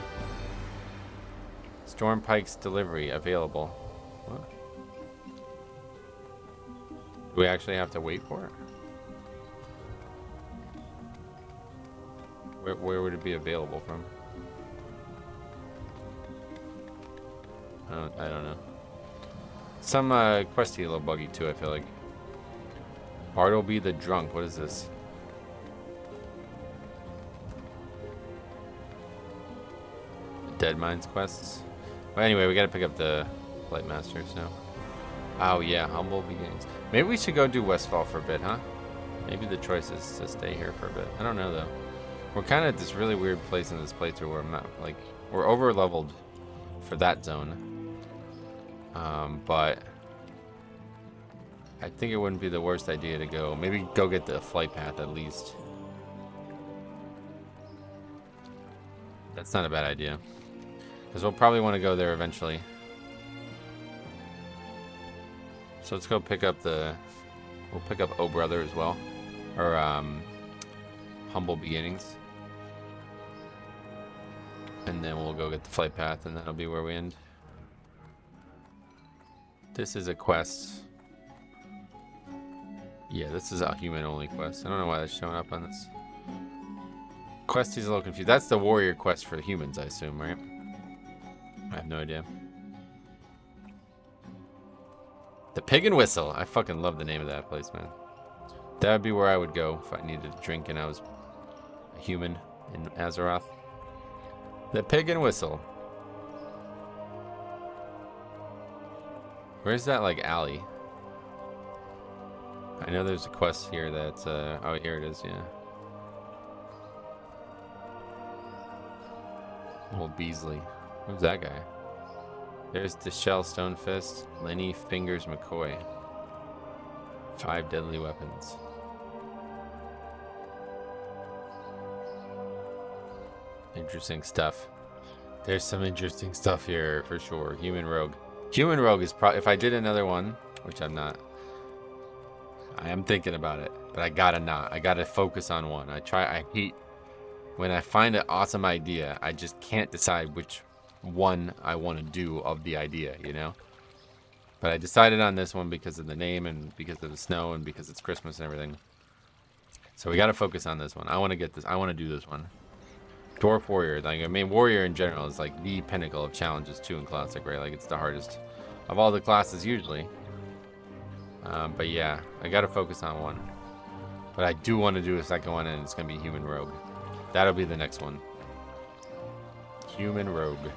Speaker 1: Stormpike's delivery available. What? Do we actually have to wait for it? Where would it be available from? I don't know. Some questy a little buggy too, I feel like. Bartleby the Drunk, what is this? The Dead Mines quests? Well, anyway, we gotta pick up the Light Master, so. Oh yeah, Humble Beginnings. Maybe we should go do Westfall for a bit, huh? Maybe the choice is to stay here for a bit. I don't know though. We're kind of at this really weird place in this playthrough where I'm not, like, we're over leveled for that zone. But I think it wouldn't be the worst idea to go. Maybe go get the flight path at least. That's not a bad idea. Because we'll probably want to go there eventually. So let's go pick up the... We'll pick up O Brother as well. Or, Humble Beginnings. And then we'll go get the flight path, and that'll be where we end. This is a quest. Yeah, this is a human-only quest. I don't know why that's showing up on this. Quest, he's a little confused. That's the warrior quest for the humans, I assume, right? I have no idea. The Pig and Whistle. I fucking love the name of that place, man. That would be where I would go if I needed a drink and I was a human in Azeroth. The Pig and Whistle. Where's that, like, alley? I know there's a quest here that's, oh, here it is, yeah. Old Beasley. Who's that guy? There's Deshell Stonefist, Lenny Fingers McCoy. 5 deadly weapons. Interesting stuff. There's some interesting stuff here for sure. Human Rogue. Human Rogue is probably, if I did another one, which I'm not, I am thinking about it, but I gotta focus on one. I hate when I find an awesome idea, I just can't decide which one I want to do of the idea, you know? But I decided on this one because of the name and because of the snow and because it's Christmas and everything. So we gotta focus on this one. I want to get this, I want to do this one. Dwarf Warrior, like, I mean, Warrior in general is like the pinnacle of challenges too in Classic, right? Like, it's the hardest of all the classes usually. But yeah, I gotta focus on one. But I do want to do a second one, and it's gonna be Human Rogue. That'll be the next one. Human Rogue.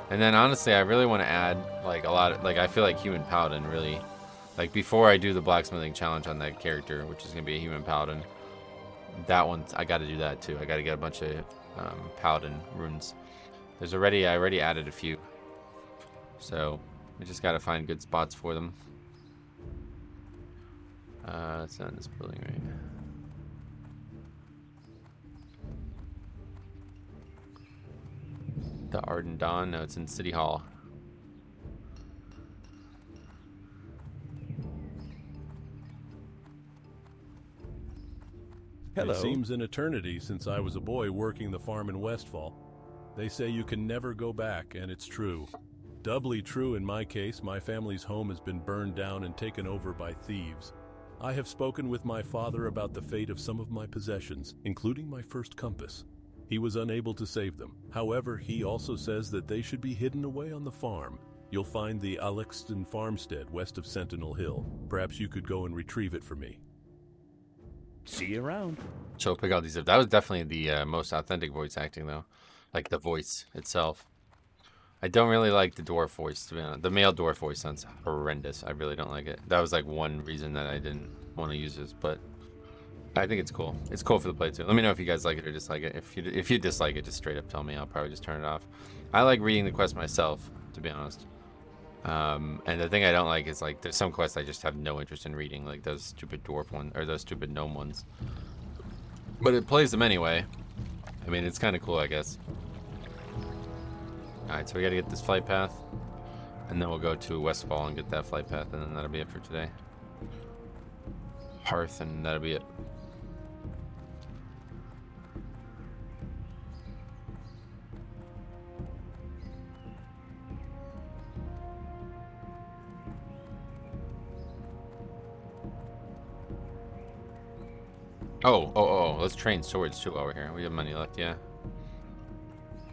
Speaker 1: And then honestly, I really want to add like a lot of, like, I feel like Human Paladin really, like, before I do the blacksmithing challenge on that character, which is gonna be a Human Paladin. That one, I got to do that too. I got to get a bunch of Paladin runes. I already added a few. So I just got to find good spots for them. It's not in this building, right? The Arden Dawn? No, it's in City Hall.
Speaker 9: Hello. It seems an eternity since I was a boy working the farm in Westfall. They say you can never go back, and it's true. Doubly true in my case. My family's home has been burned down and taken over by thieves. I have spoken with my father about the fate of some of my possessions, including my first compass. He was unable to save them. However, he also says that they should be hidden away on the farm. You'll find the Alexton farmstead west of Sentinel Hill. Perhaps you could go and retrieve it for me.
Speaker 10: See you around.
Speaker 1: So pick out these. That was definitely the most authentic voice acting, though. Like the voice itself. I don't really like the dwarf voice, to be honest. The male dwarf voice sounds horrendous. I really don't like it. That was like one reason that I didn't want to use this, but I think it's cool. It's cool for the playthrough. Let me know if you guys like it or dislike it. If you dislike it, just straight up tell me. I'll probably just turn it off. I like reading the quest myself, to be honest. And the thing I don't like is, like, there's some quests I just have no interest in reading, like those stupid dwarf ones or those stupid gnome ones. But it plays them anyway. I mean, it's kind of cool, I guess. Alright, so we gotta get this flight path, and then we'll go to Westfall and get that flight path, and then that'll be it for today. Hearth, and that'll be it. Oh, let's train swords too while we're here. We have money left, yeah.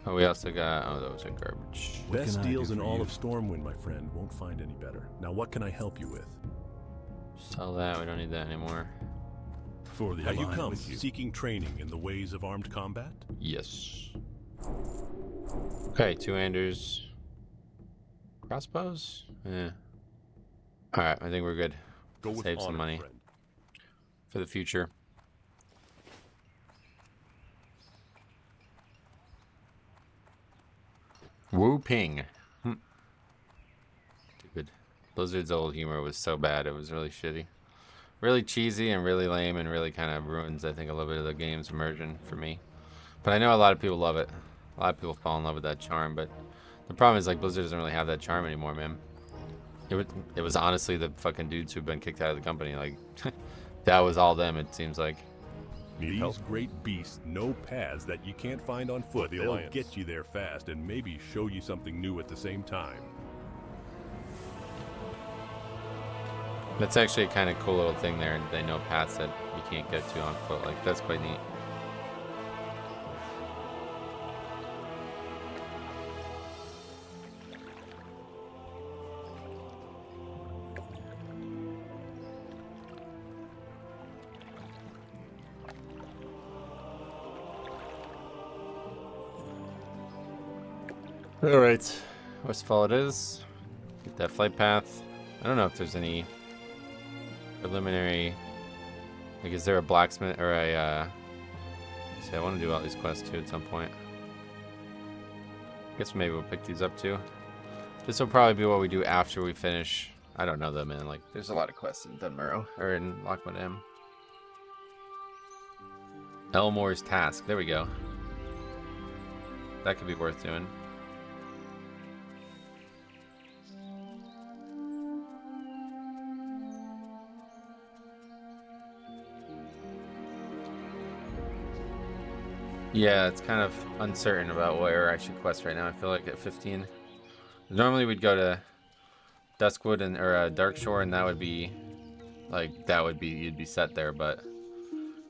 Speaker 1: Oh, we also got, oh, those are garbage.
Speaker 9: Best deals in all of Stormwind, my friend. Won't find any better. Now, what can I help you with?
Speaker 1: Sell that, we don't need that anymore.
Speaker 9: For the Have you come seeking training in the ways of armed combat?
Speaker 1: Yes. Okay, 2 Anders. Crossbows? Yeah. Alright, I think we're good.
Speaker 9: Go with
Speaker 1: Save
Speaker 9: honor,
Speaker 1: some money
Speaker 9: friend.
Speaker 1: for the future. Wu Ping. Stupid. Blizzard's old humor was so bad, it was really shitty. Really cheesy and really lame and really kind of ruins, I think, a little bit of the game's immersion for me. But I know a lot of people love it. A lot of people fall in love with that charm, but the problem is like Blizzard doesn't really have that charm anymore, man. It was honestly the fucking dudes who've been kicked out of the company. Like that was all them. It seems like.
Speaker 9: These great beasts know paths that you can't find on foot. They'll get you there fast and maybe show you something new at the same time.
Speaker 1: That's actually a kind of cool little thing there. They know paths that you can't get to on foot. Like that's quite neat. Alright, Westfall it is. Get that flight path. I don't know if there's any preliminary, like is there a blacksmith or a, see I want to do all these quests too at some point. I guess maybe we'll pick these up too. This will probably be what we do after we finish. I don't know though, man, like there's a lot of quests in Dunmurrow, or in Lochmadam. Elmore's Task, there we go. That could be worth doing. Yeah, it's kind of uncertain about where I should quest right now. I feel like at 15. Normally we'd go to Duskwood and or Darkshore, and that would be like you'd be set there, but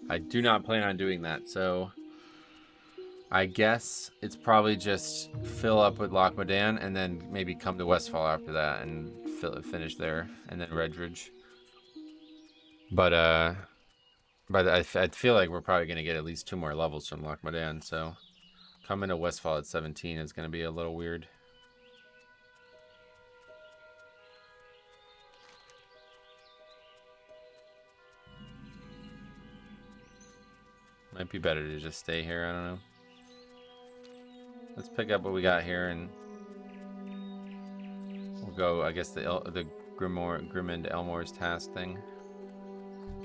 Speaker 1: I do not plan on doing that. So I guess it's probably just fill up with Lochmadan and then maybe come to Westfall after that and finish there, and then Redridge. But I feel like we're probably going to get at least 2 more levels from Lochmadan, so coming to Westfall at 17 is going to be a little weird. Might be better to just stay here, I don't know. Let's pick up what we got here, and we'll go, I guess, the Grimend Elmore's Task thing.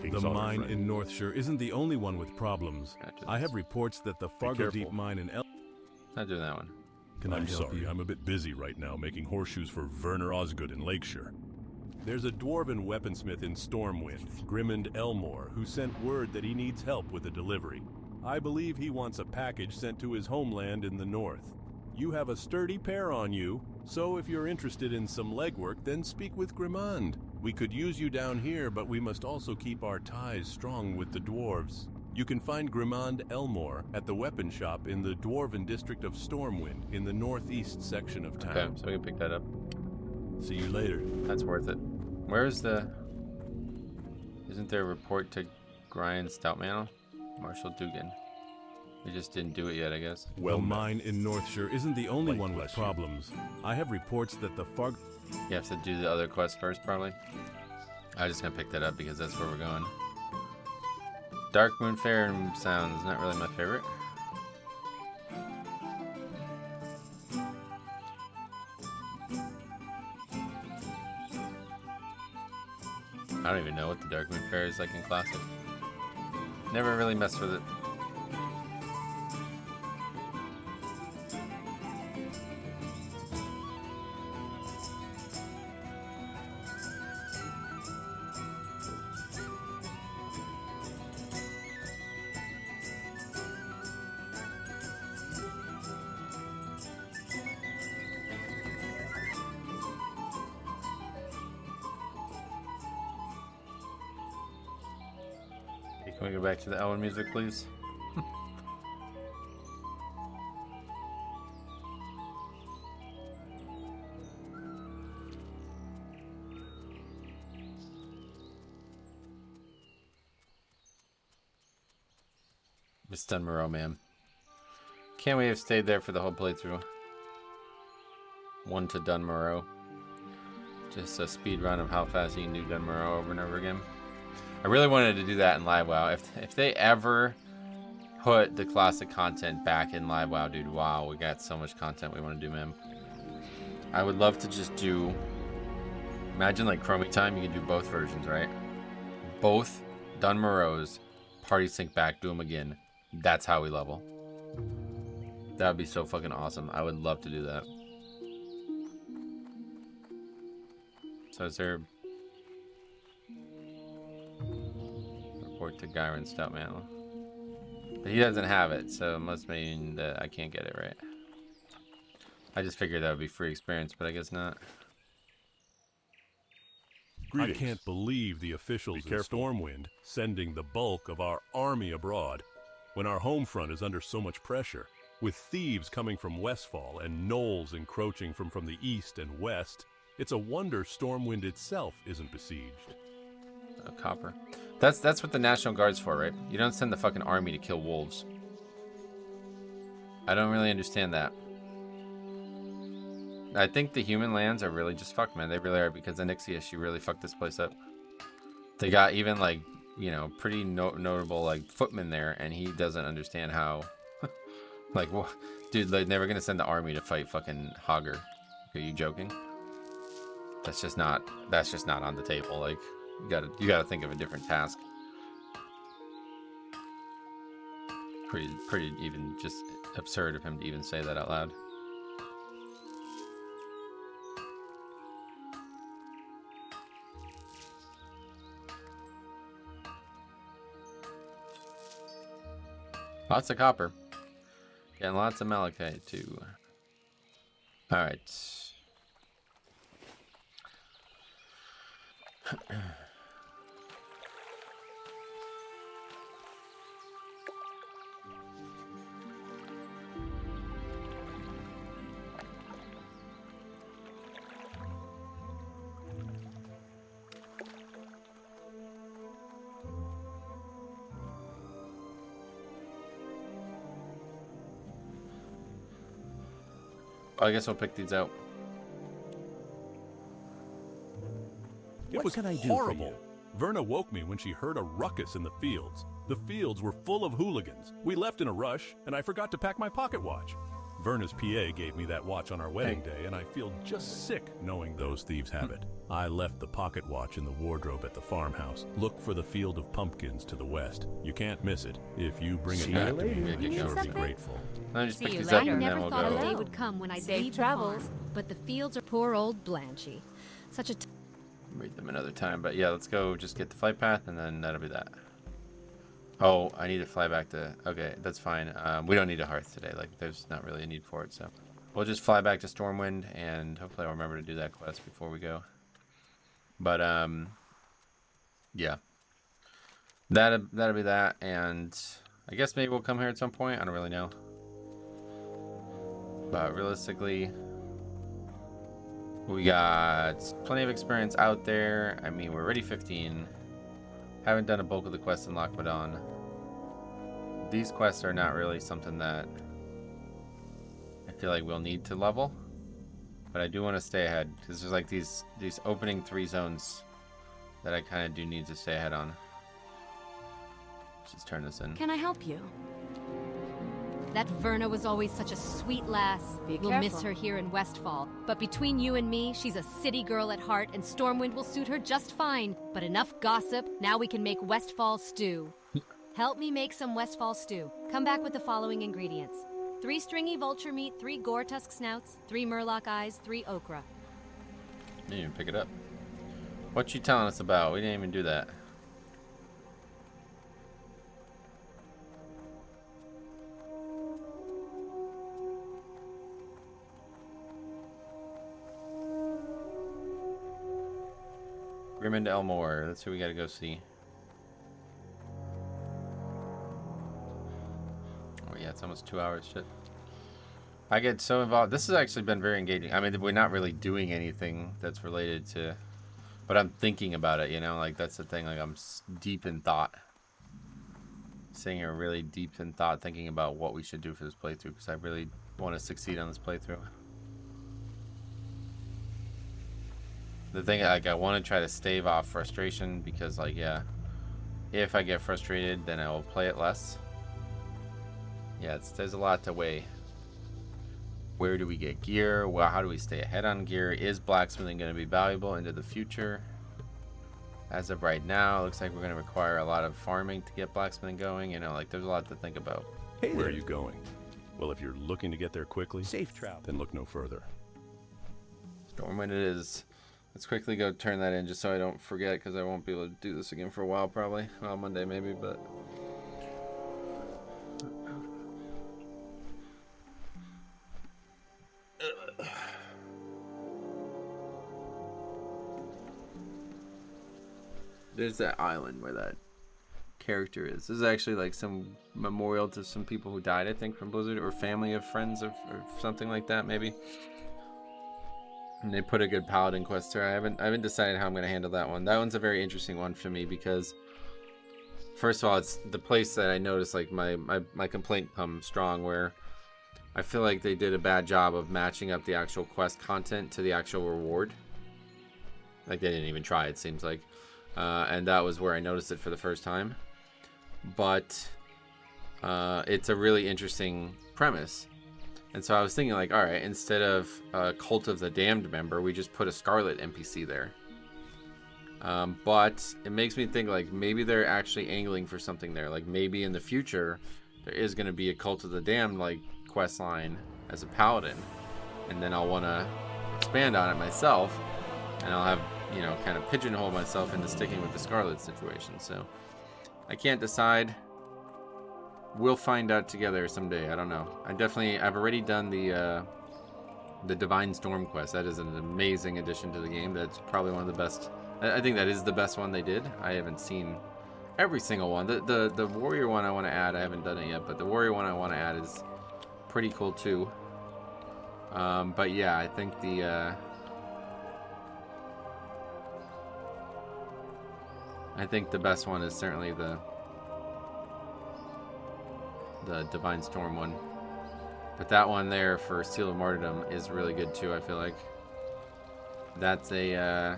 Speaker 9: The mine in Northshire isn't the only one with problems. I have reports that the Fargo Deep mine in
Speaker 1: Not doing that one.
Speaker 9: I'm sorry, I'm a bit busy right now making horseshoes for Werner Osgood in Lakeshire. There's a dwarven weaponsmith in Stormwind, Grimond Elmore, who sent word that he needs help with a delivery. I believe he wants a package sent to his homeland in the north. You have a sturdy pair on you, so if you're interested in some legwork, then speak with Grimond. We could use you down here, but we must also keep our ties strong with the dwarves. You can find Grimond Elmore at the weapon shop in the Dwarven district of Stormwind in the northeast section of town.
Speaker 1: Okay, so we can pick that up.
Speaker 9: See you later.
Speaker 1: That's worth it. Where's the... Isn't there a report to Brian Stoutmantle? Marshal Dugan. We just didn't do it yet, I guess.
Speaker 9: Well, mine in Northshire isn't the only one with problems. I have reports that the Fargo...
Speaker 1: You have to do the other quest first, probably. I'm just gonna pick that up because that's where we're going. Dark Moon Fair sounds not really my favorite. I don't even know what the Dark Moon Fair is like in Classic. Never really messed with it. Can we go back to the Elven music, please? Miss Dunmurrow, man. Can't we have stayed there for the whole playthrough? 1 to Dunmurrow. Just a speed run of how fast you can do Dunmurrow over and over again. I really wanted to do that in Live WoW. If they ever put the classic content back in Live WoW, dude, wow, we got so much content we want to do, man. I would love to just do... Imagine like Chromie Time, you can do both versions, right? Both Dunmurrows, party sync back, do them again. That's how we level. That would be so fucking awesome. I would love to do that. So is there... Report to Gyron Stoutman. But he doesn't have it, so it must mean that I can't get it, right? I just figured that would be free experience, but I guess not.
Speaker 9: Greetings. I can't believe the officials in Stormwind sending the bulk of our army abroad when our home front is under so much pressure. With thieves coming from Westfall and gnolls encroaching from the east and west, it's a wonder Stormwind itself isn't besieged.
Speaker 1: Copper. That's what the National Guard's for, right? You don't send the fucking army to kill wolves. I don't really understand that. I think the human lands are really just fucked, man. They really are, because Onyxia, she really fucked this place up. They got even, like, you know, pretty notable, like, footman there, and he doesn't understand how... like, well, dude, they're never gonna send the army to fight fucking Hogger. Are you joking? That's just not on the table. Like, you gotta think of a different task. Pretty even just absurd of him to even say that out loud. Lots of copper. Getting lots of malachite too. Alright. I guess I'll pick these out.
Speaker 9: It was horrible. Verna woke me when she heard a ruckus in the fields. The fields were full of hooligans. We left in a rush, and I forgot to pack my pocket watch. Verna's PA gave me that watch on our wedding day, and I feel just sick knowing those thieves have it. I left the pocket watch in the wardrobe at the farmhouse. Look for the field of pumpkins to the west. You can't miss it. If you bring it back to me, I'd sure be grateful.
Speaker 1: I just pick
Speaker 6: See you
Speaker 1: these up
Speaker 6: later.
Speaker 1: and then
Speaker 6: Never
Speaker 1: we'll
Speaker 6: thought a
Speaker 1: go.
Speaker 6: day would come when I'd leave travels, but the fields are poor old Blanchy. Such a
Speaker 1: Read them another time, but yeah, let's go just get the flight path and then that'll be that. Oh, I need to fly back to... Okay, that's fine. We don't need a hearth today. Like, there's not really a need for it, so... We'll just fly back to Stormwind, and hopefully I'll remember to do that quest before we go. But, yeah. That'll be that, and... I guess maybe we'll come here at some point. I don't really know. But realistically... We got plenty of experience out there. I mean, we're already 15. Haven't done a bulk of the quests in Lochmadon. These quests are not really something that I feel like we'll need to level. But I do want to stay ahead, because there's like these opening 3 zones that I kind of do need to stay ahead on. Let's just turn this in.
Speaker 6: Can I help you? That Verna was always such a sweet lass. We'll miss her here in Westfall. But between you and me, she's a city girl at heart, and Stormwind will suit her just fine. But enough gossip, now we can make Westfall stew. Help me make some Westfall stew. Come back with the following ingredients. 3 stringy vulture meat, 3 gore tusk snouts, 3 murloc eyes, 3 okra.
Speaker 1: You didn't even pick it up. What you telling us about? We didn't even do that. Grimond Elmore. That's who we gotta go see. Oh yeah, it's almost 2 hours. Shit. I get so involved. This has actually been very engaging. I mean, we're not really doing anything that's related to, but I'm thinking about it. You know, like that's the thing. Like I'm deep in thought. Sitting here really deep in thought, thinking about what we should do for this playthrough, because I really want to succeed on this playthrough. The thing, like, I want to try to stave off frustration, because, like, yeah, if I get frustrated, then I will play it less. Yeah, there's a lot to weigh. Where do we get gear? Well, how do we stay ahead on gear? Is blacksmithing going to be valuable into the future? As of right now, it looks like we're going to require a lot of farming to get blacksmithing going. You know, like, there's a lot to think about.
Speaker 9: Hey, where are you going? Well, if you're looking to get there quickly,
Speaker 10: Safe travel.
Speaker 9: then look no further.
Speaker 1: Stormwind it is. Let's quickly go turn that in just so I don't forget, because I won't be able to do this again for a while probably. Well, Monday maybe, but... There's that island where that character is. This is actually like some memorial to some people who died, I think, from Blizzard, or family of friends or something like that, maybe. And they put a good paladin quest there. I haven't decided how I'm gonna handle that one. That one's a very interesting one for me because, first of all, it's the place that I noticed like my complaint comes strong, where I feel like they did a bad job of matching up the actual quest content to the actual reward. Like they didn't even try, it seems like. And that was where I noticed it for the first time. But it's a really interesting premise. And so I was thinking, like, alright, instead of a Cult of the Damned member, we just put a Scarlet NPC there. But it makes me think, like, maybe they're actually angling for something there. Like, maybe in the future, there is going to be a Cult of the Damned, like, quest line as a paladin. And then I'll want to expand on it myself. And I'll have, you know, kind of pigeonhole myself into sticking with the Scarlet situation. So I can't decide. We'll find out together someday. I don't know. I've already done the Divine Storm quest. That is an amazing addition to the game. That's probably one of the best. I think that is the best one they did. I haven't seen every single one. The warrior one I want to add. I haven't done it yet, but the warrior one I want to add is pretty cool too. But yeah, I think the best one is certainly the Divine Storm one. But that one there for Seal of Martyrdom is really good too, I feel like. That's a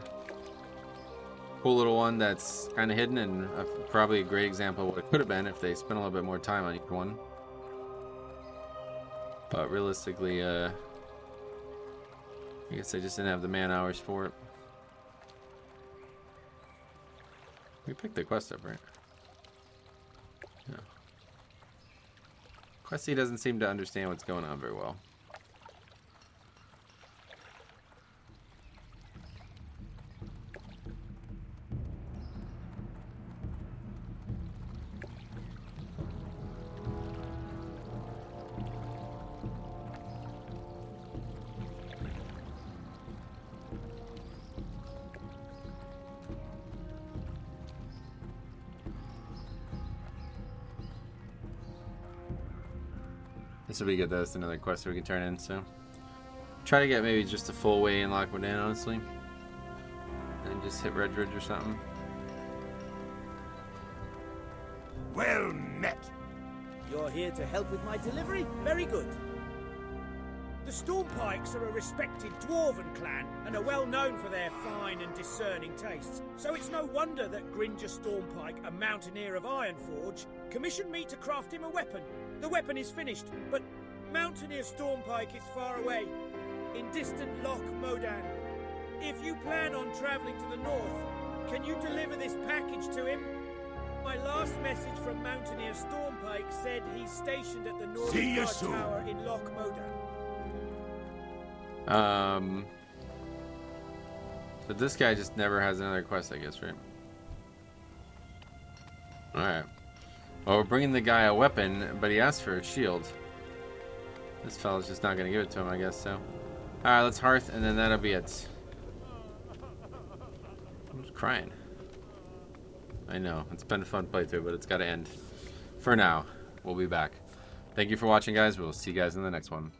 Speaker 1: cool little one that's kind of hidden, and probably a great example of what it could have been if they spent a little bit more time on each one. But realistically, I guess I just didn't have the man hours for it. We picked the quest up, right? Yeah. Questy doesn't seem to understand what's going on very well. This will be good. That's another quest that we can turn in, so try to get maybe just a full way in Lockwood, honestly, and just hit Red Ridge or something.
Speaker 5: Well met. You're here to help with my delivery? Very good. The Stormpikes are a respected dwarven clan and are well known for their fine and discerning tastes. So it's no wonder that Gringer Stormpike, a mountaineer of Ironforge, commissioned me to craft him a weapon. The weapon is finished, but Mountaineer Stormpike is far away, in distant Loch Modan. If you plan on traveling to the north, can you deliver this package to him? My last message from Mountaineer Stormpike said he's stationed at the Northern Guard Tower in Loch Modan.
Speaker 1: So this guy just never has another quest, I guess, right? Alright. Well, we're bringing the guy a weapon, but he asked for a shield. This fella's just not gonna give it to him, I guess, so. Alright, let's hearth, and then that'll be it. I'm just crying. I know, it's been a fun playthrough, but it's gotta end. For now, we'll be back. Thank you for watching, guys. We'll see you guys in the next one.